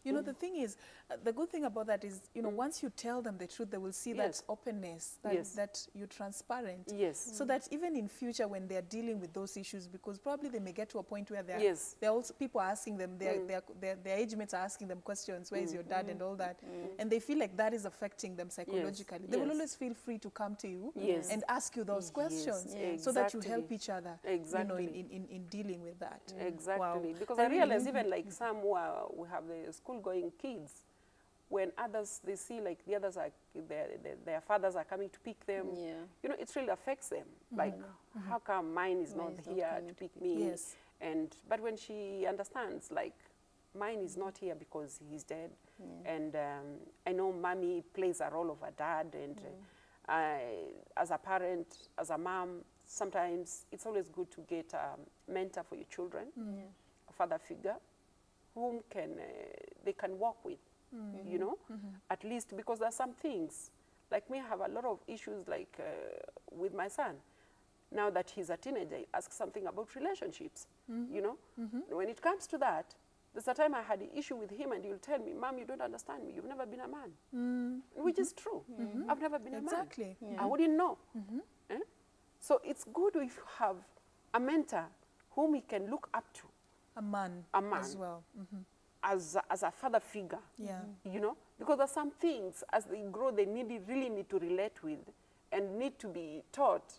You know, the thing is, the good thing about that is, you know, once you tell them the truth, they will see Yes. that openness, that, Yes. that you're transparent. Yes. So that even in future when they're dealing with those issues, because probably they may get to a point where they're, Yes. they're also, people are asking them, their age mates are asking them questions, where is your dad and all that. And they feel like that is affecting them psychologically. They will Yes. always feel free to come to you Yes. and ask you those Yes, questions Yeah. so that you exactly. help each other, you know, Exactly. in dealing with that. Exactly, Wow. because I realize even like some who have the school-going kids, when others, they see like the others are, their fathers are coming to pick them, Yeah. you know, it really affects them. Like, how come mine is Mine not is not here coming to to pick me? Yes. But when she understands, like, mine is not here because he's dead, and I know mommy plays a role of a dad, and as a parent, as a mom, sometimes it's always good to get a mentor for your children, a father figure, whom they can work with, you know, at least, because there are some things, like me, I have a lot of issues like with my son. Now that he's a teenager, he asks something about relationships, you know. When it comes to that, There's a time I had an issue with him and he'll tell me, Mom, you don't understand me. You've never been a man. Which is true. I've never been a man. Exactly. I wouldn't know. Eh? So it's good if you have a mentor whom we can look up to. A man as well. As a father figure. Yeah. You know, because there's some things as they grow they really need to relate with and need to be taught.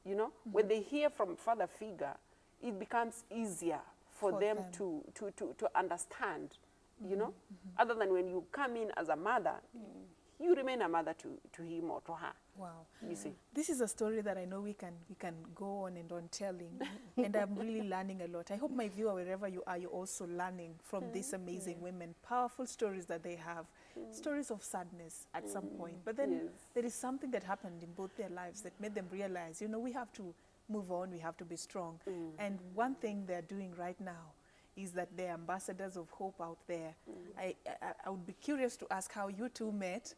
You know, when they hear from father figure, it becomes easier for them to understand. You know, other than when you come in as a mother, you remain a mother to him or to her. Wow. You see. This is a story that I know we can go on and on telling, and I'm really learning a lot. I hope my viewer, wherever you are, you're also learning from these amazing women, powerful stories that they have, stories of sadness at some point. But then there is something that happened in both their lives that made them realize, you know, we have to move on, we have to be strong. And one thing they're doing right now is that they're ambassadors of hope out there. I would be curious to ask how you two met,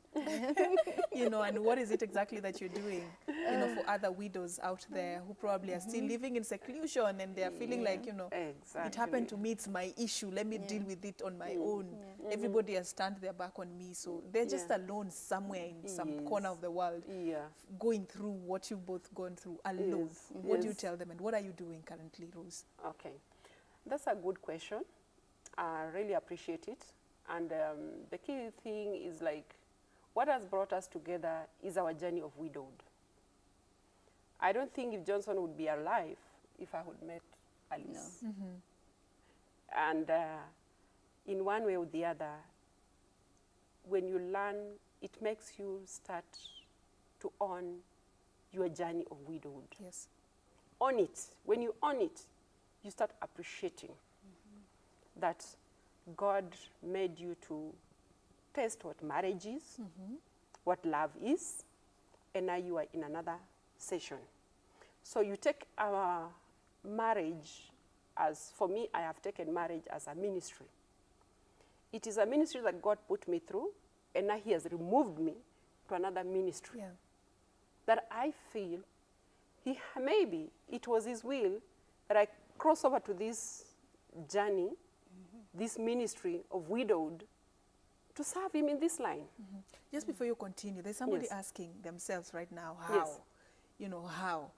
you know, and what is it exactly that you're doing, you know, for other widows out there who probably are still living in seclusion and they're feeling like, you know, it happened to me, it's my issue, let me deal with it on my own. Everybody has turned their back on me, so they're just alone somewhere in some corner of the world, going through what you've both gone through alone. What do you tell them, and what are you doing currently, Rose? Okay. That's a good question. I really appreciate it. And the key thing is like, what has brought us together is our journey of widowed. I don't think if Johnson would be alive if I would met Alice. No. And in one way or the other, when you learn, it makes you start to own your journey of widowed. Yes. Own it. When you own it, you start appreciating that God made you to taste what marriage is, what love is, and now you are in another session. So you take our marriage as, for me, I have taken marriage as a ministry. It is a ministry that God put me through, and now he has removed me to another ministry. Yeah. That I feel, maybe it was his will that I cross over to this journey, this ministry of widowed, to serve him in this line. Just before you continue, there's somebody asking themselves right now, how? Yes. You know, how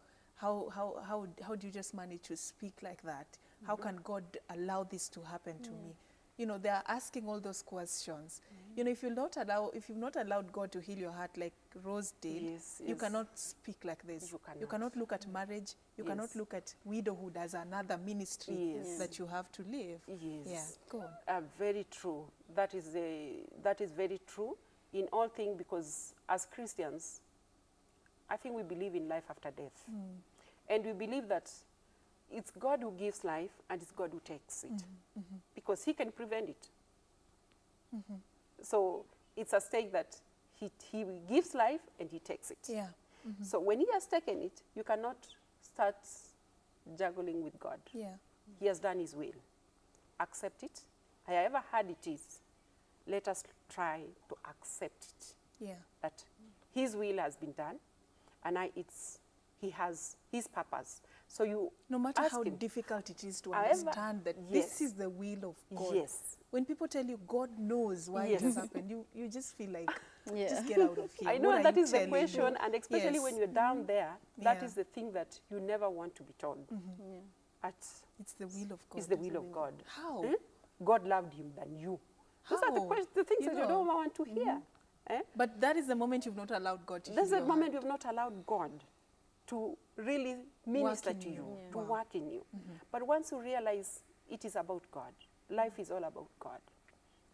do you just manage to speak like that? How can God allow this to happen to me? You know, they are asking all those questions. You know, if you've not allowed God to heal your heart like Rose did, you cannot speak like this. You cannot look at marriage. You cannot look at widowhood as another ministry that you have to live. Yeah, go on. Very true. That is very true in all things, because as Christians, I think we believe in life after death. And we believe that it's God who gives life and it's God who takes it. Because he can prevent it. So it's a stake that he gives life and he takes it. Yeah. So when he has taken it, you cannot start juggling with God. Yeah. He has done his will. Accept it. However hard it is, let us try to accept it. Yeah. That his will has been done, and he has his purpose. So you no matter how him, difficult it is to understand that this is the will of God. Yes. When people tell you God knows why it has happened, you just feel like, just get out of here. I know what that are is you the telling question, me? and especially when you're down there, that Yeah. is the thing that you never want to be told. It's the will of God. It's the will of God. How? God loved him than you. Those are the things that you don't want to hear. But that is the moment you've not allowed God to heal That's the your moment heart. you've not allowed God to really minister in to you. you, Yeah. to Wow. work in you. But once you realize it is about God, life is all about God,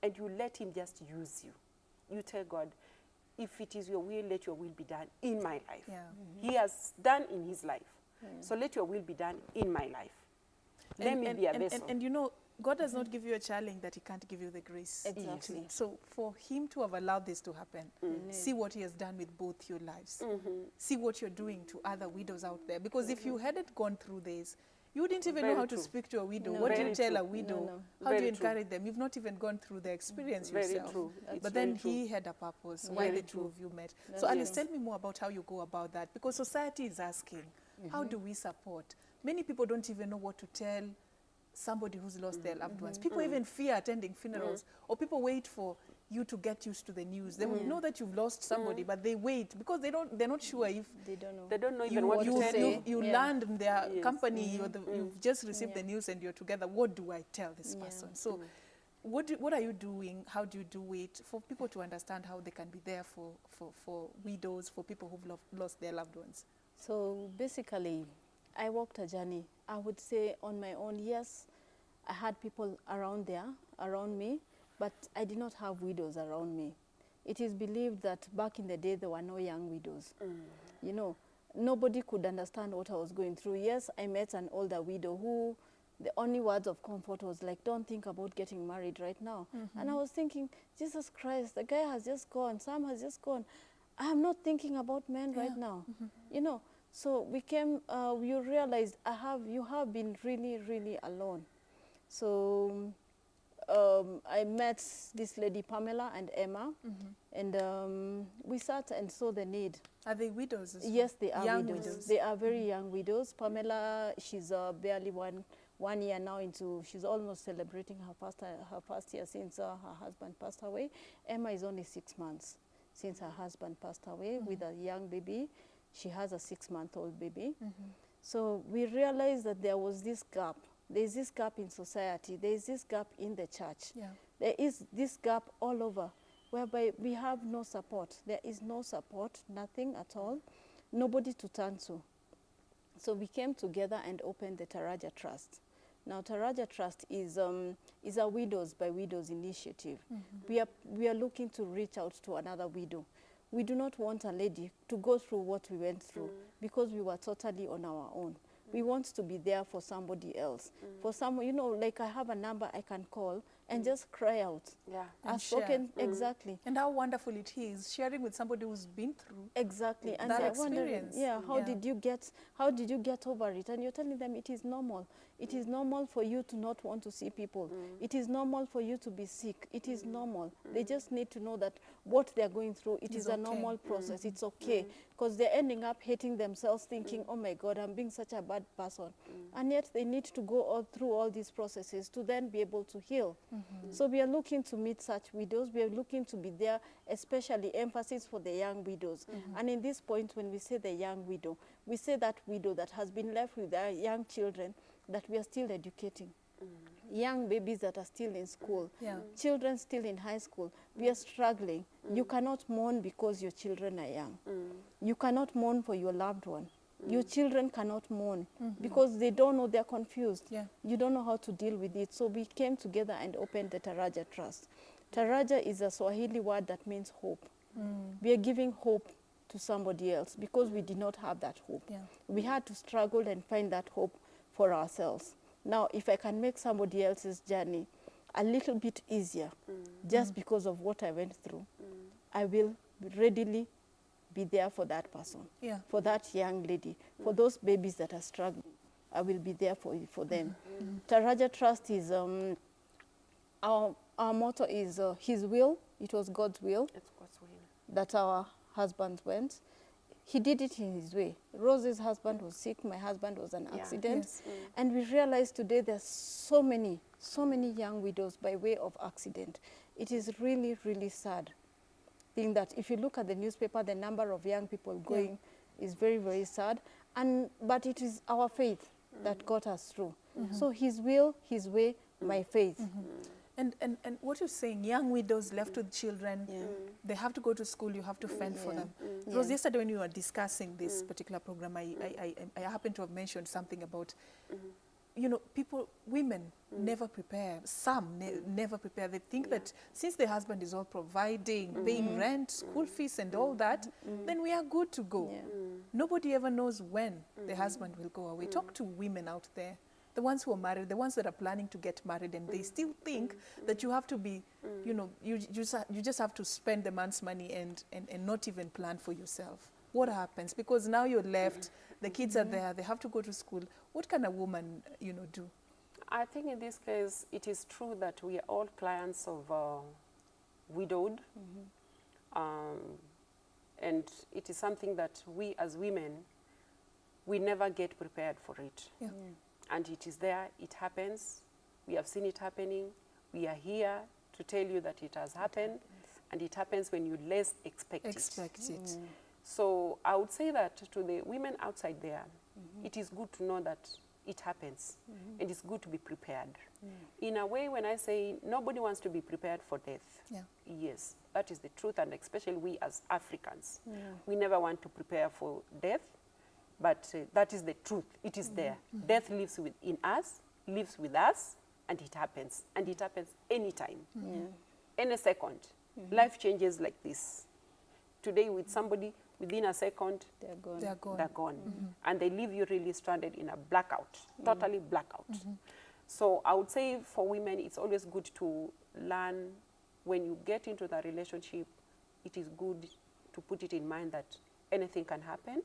and you let him just use you, you tell God, if it is your will, let your will be done in my life. Yeah. He has done in his life. So let your will be done in my life. Let me be a vessel. And you know, God does not give you a challenge that he can't give you the grace. Exactly. So for him to have allowed this to happen, see what he has done with both your lives. See what you're doing to other widows out there. Because if you hadn't gone through this, you wouldn't even know how to speak to a widow. No. What do you Very tell true. a widow? No. How do you Very true. encourage them? You've not even gone through the experience Very yourself. true. It's But then very true. he had a purpose why Very the two true. of you met. That's So Alice, true. tell me more about how you go about that. Because society is asking, how do we support? Many people don't even know what to tell somebody who's lost their loved ones. People even fear attending funerals, or people wait for you to get used to the news. They would know that you've lost somebody, but they wait because they're not sure if They don't know. They don't know even what to say. you Yeah. land in their Yes. company, you've just received the Yeah. news and you're together. What do I tell this Yeah. person? So what are you doing? How do you do it for people to understand how they can be there for widows, for people who've lost their loved ones? So basically, I walked a journey. I would say on my own, yes, I had people around me, but I did not have widows around me. It is believed that back in the day, there were no young widows. You know, nobody could understand what I was going through. Yes, I met an older widow who the only words of comfort was like, don't think about getting married right now. And I was thinking, Jesus Christ, the guy has just gone, Sam has just gone. I'm not thinking about men right now. You know, so we came, you realized you have been really, really alone. So I met this lady, Pamela and Emma, and we sat and saw the need. Are they widows as well? Yes, they are Young widows. They are very young widows. Pamela, she's barely one year now into, she's almost celebrating her first year since her husband passed away. Emma is only 6 months since her husband passed away with a young baby. She has a 6-month-old baby. So we realized that there was this gap. There's this gap in society. There's this gap in the church. Yeah. There is this gap all over, whereby we have no support. There is no support, nothing at all, nobody to turn to. So we came together and opened the Taraji Trust. Now, Taraji Trust is a widows by widows initiative. We are looking to reach out to another widow. We do not want a lady to go through what we went through because we were totally on our own. We want to be there for somebody else. For someone, you know, like I have a number I can call and just cry out. Yeah. And I've spoken, exactly. And how wonderful it is sharing with somebody who's been through Exactly. And that they're wondering, experience. yeah, how did you get over it? And you're telling them it is normal. It is normal for you to not want to see people. It is normal for you to be sick. It is normal. They just need to know that what they're going through, it is a okay. normal process. It's okay. Because they're ending up hating themselves, thinking, oh my God, I'm being such a bad person. And yet they need to go through all these processes to then be able to heal. So we are looking to meet such widows. We are looking to be there, especially emphasis for the young widows. And in this point, when we say the young widow, we say that widow that has been left with their young children that we are still educating. Young babies that are still in school, children still in high school. We are struggling. You cannot mourn because your children are young. You cannot mourn for your loved one. Your children cannot mourn because they don't know, they're confused. You don't know how to deal with it. So we came together and opened the Taraji Trust. Taraja is a Swahili word that means hope. We are giving hope to somebody else because we did not have that hope. We had to struggle and find that hope for ourselves. Now, if I can make somebody else's journey a little bit easier, just because of what I went through, I will readily be there for that person, for that young lady, for those babies that are struggling. I will be there for them. Taraji Trust is, our motto is His will. It was God's will. It's God's will. That our husband went. He did it in his way. Rose's husband was sick. My husband was an accident. And we realized today there's so many young widows by way of accident. It is really, really sad. Thing that if you look at the newspaper, the number of young people going is very, very sad. But it is our faith that got us through. So His will, His way, my faith. And what you're saying, young widows left with children, they have to go to school, you have to fend for them. It was yesterday when you were discussing this particular program, I happened to have mentioned something about, you know, women never prepare. Some never prepare. They think that since the husband is all providing, paying rent, school fees and all that, then we are good to go. Nobody ever knows when the husband will go away. Talk to women out there, the ones who are married, the ones that are planning to get married, and they still think that you have to be, you know, you just have to spend the man's money and not even plan for yourself. What happens? Because now you're left, the kids are there, they have to go to school. What can a woman, you know, do? I think in this case, it is true that we are all clients of widowed. And it is something that we as women, we never get prepared for it. And it is there, it happens. We have seen it happening. We are here to tell you that it has happened. And it happens when you least expect it. So I would say that to the women outside there, it is good to know that it happens. And it's good to be prepared. In a way, when I say nobody wants to be prepared for death, yes, that is the truth. And especially we as Africans, we never want to prepare for death. But that is the truth. It is there. Death lives in us, lives with us, and it happens. And it happens anytime, any second. Life changes like this. Today with somebody, within a second, They're gone. they're gone. And they leave you really stranded in a blackout, totally blackout. So I would say for women, it's always good to learn when you get into the relationship, it is good to put it in mind that anything can happen.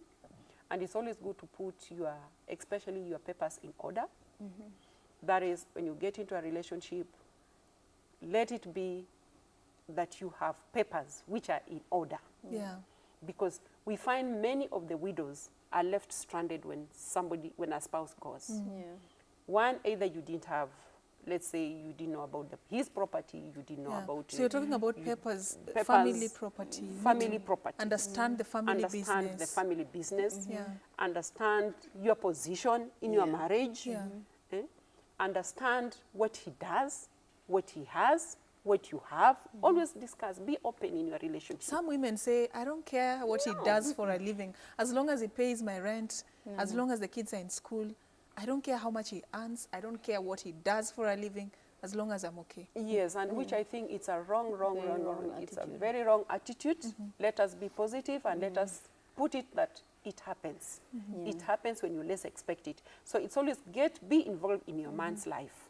And it's always good to put especially your papers in order. That is, when you get into a relationship, let it be that you have papers which are in order. Because we find many of the widows are left stranded when a spouse goes. One, either you didn't have, let's say you didn't know about his property, you didn't know about... So you're talking about papers, family property. Family property. Understand the family business. Understand the family business. Understand your position in your marriage. Understand what he does, what he has, what you have. Always discuss, be open in your relationship. Some women say, I don't care what he does for a living. As long as he pays my rent, as long as the kids are in school, I don't care how much he earns. I don't care what he does for a living, as long as I'm okay. Yes, and which I think it's a wrong. It's a very wrong attitude. Let us be positive and let us put it that it happens. It happens when you least expect it. So it's always be involved in your man's life.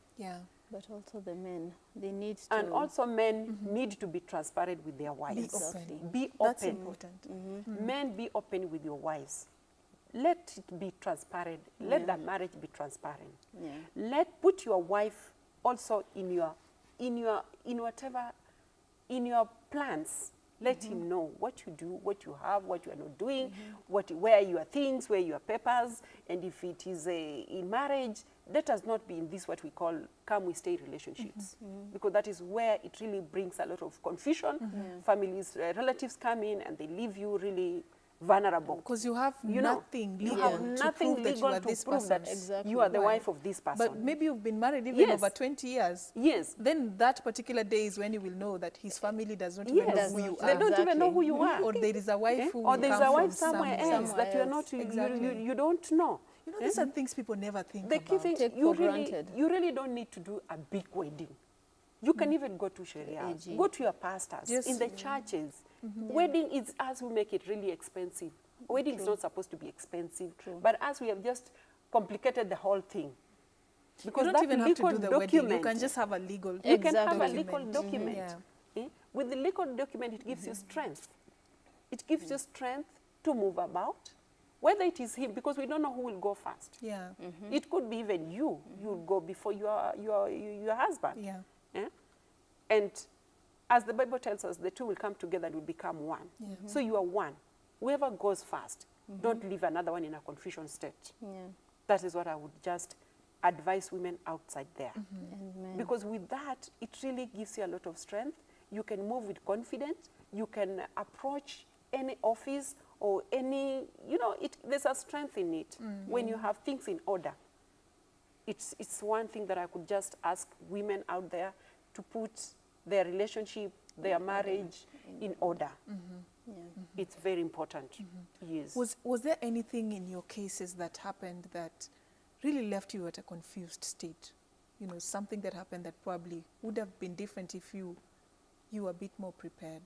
But also the men, they need to... And also men need to be transparent with their wives. Be open. That's important. Men, be open with your wives. Let it be transparent. Let the marriage be transparent. Put your wife also in your plans. Let him know what you do, what you have, what you are not doing, where your things, where your papers, and if it is in marriage, let us not be in this what we call come we stay relationships, because that is where it really brings a lot of confusion. Families, relatives come in and they leave you really vulnerable. Because you have nothing legal to prove that you are the wife of this person. But maybe you've been married even over 20 years. Yes. Then that particular day is when you will know that his family does not even know who you are. They don't even know who you are. Or there is a wife who or there is a wife somewhere else that you are not, you don't know. You know, these are things people never think the about. key thing, you really don't need to do a big wedding. You can even go to Sharia, go to your pastors, in the churches. Wedding is as we make it really expensive. Wedding is not supposed to be expensive, but as we have just complicated the whole thing. Because you don't even have to do the wedding. You can just have a legal You can have a legal document. With the legal document, it gives you strength. It gives you strength to move about. Whether it is him, because we don't know who will go first. It could be even you. You'll go before your husband. And as the Bible tells us, the two will come together and will become one. So you are one. Whoever goes first, don't leave another one in a confusion state. That is what I would just advise women outside there. Because with that, it really gives you a lot of strength. You can move with confidence. You can approach any office or any, there's a strength in it when you have things in order. It's one thing that I could just ask women out there to put their relationship, their marriage in order. It's very important. Yes. Was there anything in your cases that happened that really left you at a confused state? You know, something that happened that probably would have been different if you were a bit more prepared?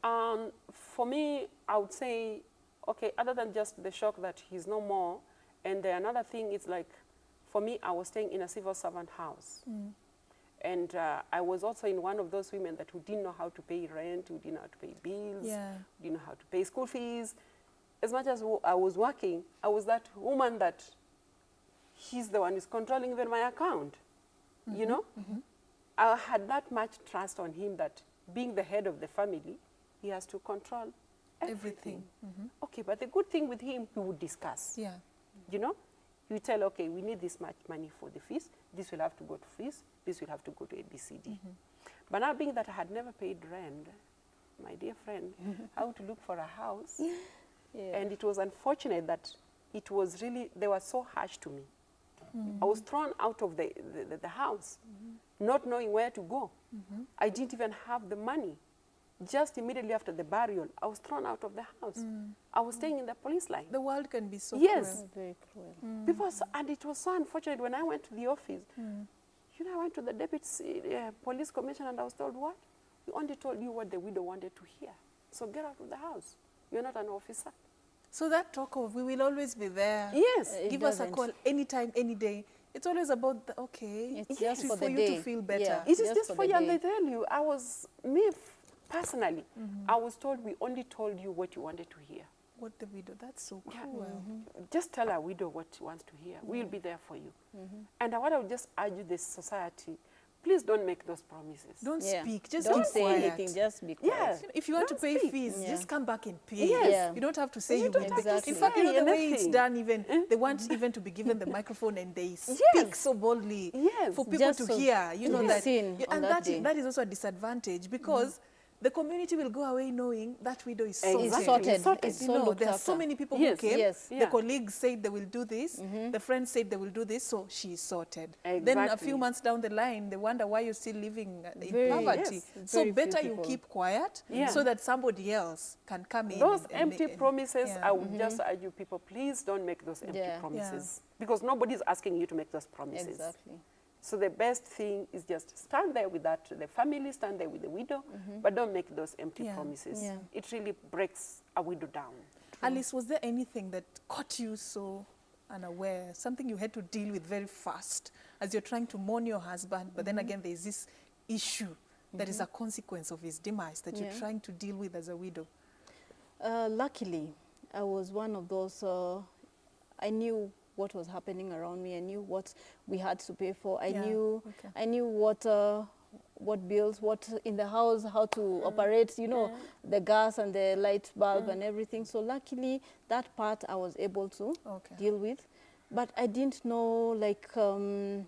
For me, I would say, okay, other than just the shock that he's no more, and another thing is like, for me, I was staying in a civil servant house. And I was also in one of those women who didn't know how to pay rent, who didn't know how to pay bills, who didn't know how to pay school fees. As much as I was working, I was that woman that he's the one who's controlling even my account, you know? I had that much trust on him that being the head of the family, he has to control everything. Okay, but the good thing with him, we would discuss. You know? You tell, okay, we need this much money for the fees. This will have to go to fees. This will have to go to ABCD. But now being that I had never paid rent, my dear friend, I had to look for a house. Yeah. And it was unfortunate that it was really, they were so harsh to me. I was thrown out of the house, not knowing where to go. I didn't even have the money. Just immediately after the burial, I was thrown out of the house. I was staying in the police line. The world can be so Yes. cruel. Very cruel. And it was so unfortunate when I went to the office. You know, I went to the deputy police commissioner and I was told, what? We only told you what the widow wanted to hear. So get out of the house. You're not an officer. So that talk of we will always be there. Yes. It Give us a doesn't. call anytime, any day. It's always about, okay, It's just for the you day. to feel better. Yeah. It is Just just for for the you, and day. they tell you, personally, I was told we only told you what you wanted to hear. What the widow, that's so Yeah. cruel. Just tell a widow what she wants to hear. We'll be there for you. And what I would just urge the society, please don't make those promises. Don't Yeah. speak, just Don't keep say quiet. anything, just be quiet. Yeah. If you want to Don't pay speak. fees, Yeah. just come back and pay. Yes. Yeah. You don't have to say You you don't will have pay. to In fact, you know say the way it's anything. done, even they want even to be given the microphone and they speak Yes. so boldly Yes. for people Just to so hear. You to know be that, seen on and that that day. that is also a disadvantage because the community will go away knowing that widow is Exactly. sorted. Sorted. Sorted. It's You so know, looked there are so after. many people Yes. who came. Yes. The Yeah. colleagues said they will do this. The friends said they will do this, so she's sorted. Then a Exactly. few months down the line, they wonder why you're still living in Very- poverty. Yes. So very few better you people. keep quiet Yeah. so that somebody else can come in. Those and empty make- promises, yeah. I would just urge you people, please don't make those empty Yeah. promises. Because nobody's asking you to make those promises. Exactly. So the best thing is just stand there with the family, stand there with the widow, but don't make those empty Yeah. promises. Yeah. It really breaks a widow down. Alice, was there anything that caught you so unaware, something you had to deal with very fast as you're trying to mourn your husband, but then again there's this issue that is a consequence of his demise that you're Yeah. trying to deal with as a widow? Luckily, I was one of those, I knew what was happening around me. I knew what we had to pay for. I Yeah, knew okay. I knew what bills, what in the house, how to operate, you know, the gas and the light bulb and everything. So luckily, that part I was able to Okay. deal with. But I didn't know, like, in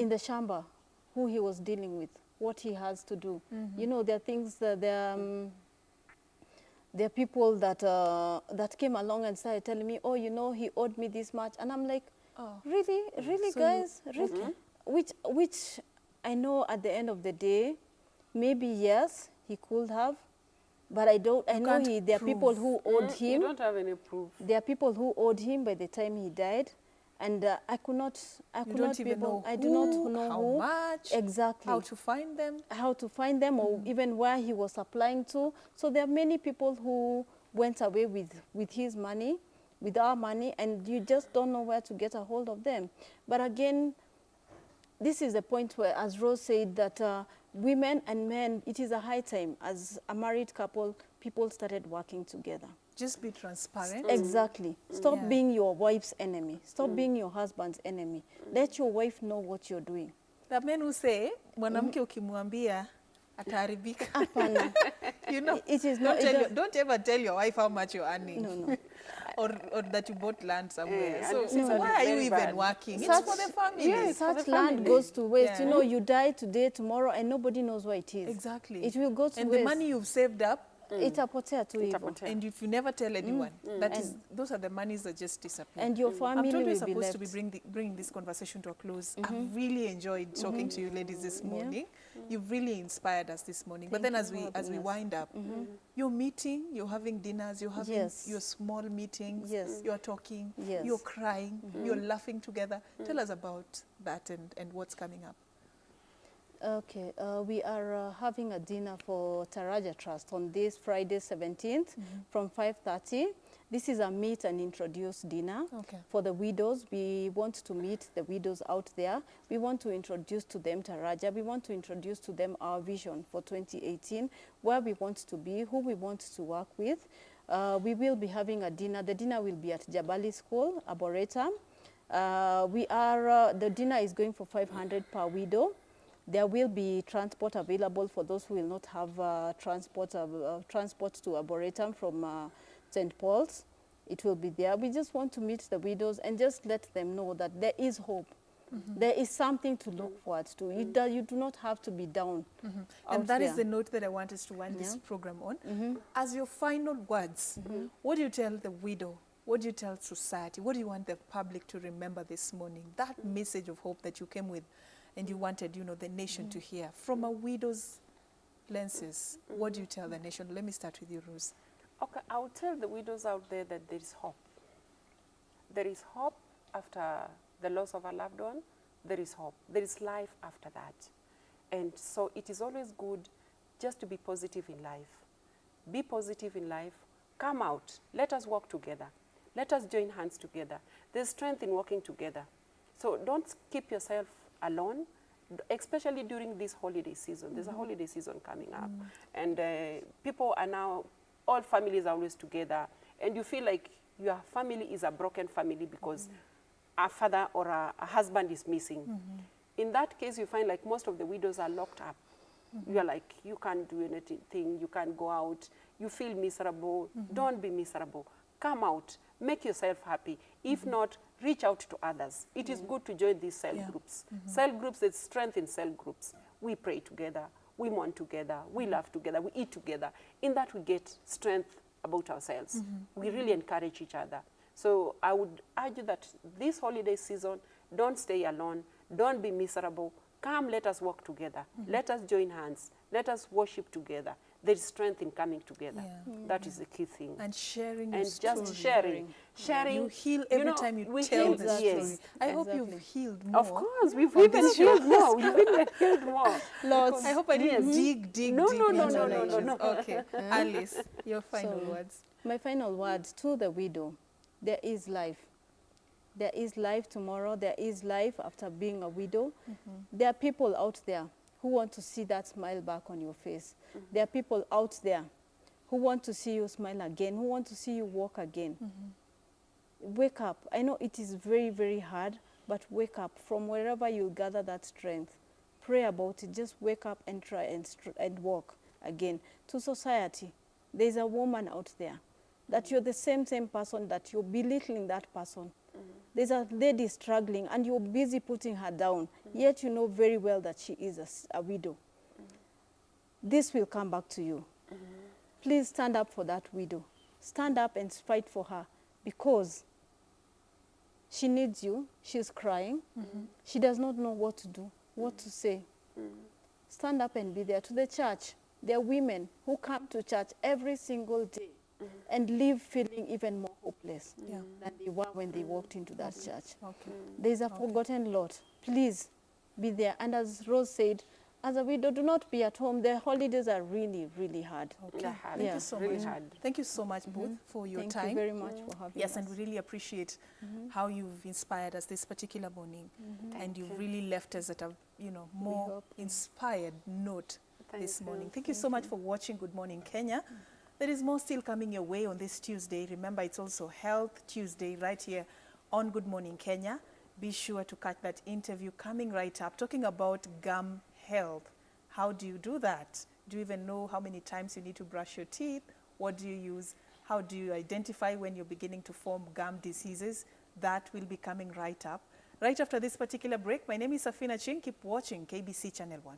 the shamba, who he was dealing with, what he has to do. You know, there are things that there are people that that came along and started telling me, oh, you know, he owed me this much. And I'm like, Oh. really, really, So guys? Really? Which I know at the end of the day, maybe yes, he could have, but I know can't there are people prove. who owed You him. don't have any proof. There are people who owed him by the time he died, and I could not You be don't even able, know I do not who, know how who much, exactly how to find them. how to find them, or even where he was applying to. So there are many people who went away with his money, with our money, and you just don't know where to get a hold of them. But again, this is the point where, as Rose said, that women and men, it is a high time, as a married couple, people started working together. Just be transparent. Exactly. Stop Yeah. being your wife's enemy. Stop being your husband's enemy. Let your wife know what you're doing. There are men who say, mwanamke ukimwambia ataharibika. Hapana. You know, It is not. don't ever tell your wife how much you're earning. No. or that you bought land somewhere. Yeah, so and it's why are you very even bad. working? Such- It's for the family. Yes. for Such the land family. goes to waste. Yeah. You know, you die today, tomorrow, and nobody knows where it is. Exactly. It will go to And waste. the money you've saved up, Itapotea tu hivyo. Itapotea. and if you never tell anyone, that is, those are the monies that just disappear. And your I'm family told we're will be supposed to left. be bringing this conversation to a close. I've really enjoyed talking to you ladies this morning. You've really inspired us this morning. But Thank then you for as we having us. wind up, you're meeting, you're having dinners, you're having Yes. your small meetings, Yes. you're talking, Yes. you're crying, you're laughing together. Tell us about that and what's coming up. Okay, we are having a dinner for Taraji Trust on this Friday 17th from 5:30. This is a meet and introduce dinner Okay. for the widows. We want to meet the widows out there. We want to introduce to them Taraja. We want to introduce to them our vision for 2018, where we want to be, who we want to work with. We will be having a dinner. The dinner will be at Jabali School, Arboretum. The dinner is going for 500 per widow. There will be transport available for those who will not have transport to Arboretum from St. Paul's. it will be there. We just want to meet the widows and just let them know that there is hope. There is something to look forward to. You do not have to be down. And that is there. the note that I want us to wind this program on. As your final words, what do you tell the widow? What do you tell society? What do you want the public to remember this morning? That message of hope that you came with and you wanted, you know, the nation to hear. From a widow's lenses, what do you tell the nation? Let me start with you, Rose. Okay, I will tell the widows out there that there is hope. There is hope after the loss of a loved one. There is hope. There is life after that. And so it is always good just to be positive in life. Be positive in life. Come out. Let us work together. Let us join hands together. There's strength in working together. So don't keep yourself alone, especially during this holiday season. There's a holiday season coming up. And people are now, all families are always together. And you feel like your family is a broken family because a father or a husband is missing. In that case, you find like most of the widows are locked up. You are like, you can't do anything, you can't go out, you feel miserable. Don't be miserable. Come out, make yourself happy. If not, reach out to others. It is good to join these cell groups. Cell groups, there's strength in cell groups. We pray together, we mourn together, we laugh together, we eat together. In that we get strength about ourselves. We really encourage each other. So I would urge that this holiday season, don't stay alone, don't be miserable. Come, let us work together. Let us join hands. Let us worship together. There is strength in coming together. That is the key thing. And sharing And your just story. sharing. You heal every time you we tell heal, the yes. story. I hope you've healed more. Of course, we've on even this healed show. more. We've even healed more. Lots. I hope I didn't dig No, deep no, no, into no, the no, no, issues. no. Okay, Alice, your final words. My final words to the widow: there is life. There is life tomorrow. There is life after being a widow. There are people out there who want to see that smile back on your face. There are people out there who want to see you smile again, who want to see you walk again. Wake up. I know it is very, very hard, but wake up from wherever you gather that strength. Pray about it. Just wake up and try and walk again. To society, there's a woman out there that you're the same person, that you're belittling that person. There's a lady struggling and you're busy putting her down, yet you know very well that she is a widow. This will come back to you. Please stand up for that widow. Stand up and fight for her, because she needs you. She's crying. She does not know what to do, what to say. Stand up and be there. To the church, there are women who come to church every single day and leave feeling even more hopeless than they were when they walked into that church. There's a forgotten lot. Please be there. And as Rose said, as a widow, do not be at home. The holidays are really, really hard. They're hard. Thank you so Really much. hard. Thank you so much both for your Thank time. you very much for having Yes, us. and we really appreciate how you've inspired us this particular morning, and you've really left us at a more hope. inspired note this Thank morning. you. Thank you so much for watching Good Morning Kenya. There is more still coming your way on this Tuesday. Remember, it's also Health Tuesday right here on Good Morning Kenya. Be sure to catch that interview coming right up, talking about gum health. How do you do that? Do you even know how many times you need to brush your teeth? What do you use? How do you identify when you're beginning to form gum diseases? That will be coming right up. Right after this particular break, my name is Serfin Achieng. Keep watching KBC Channel 1.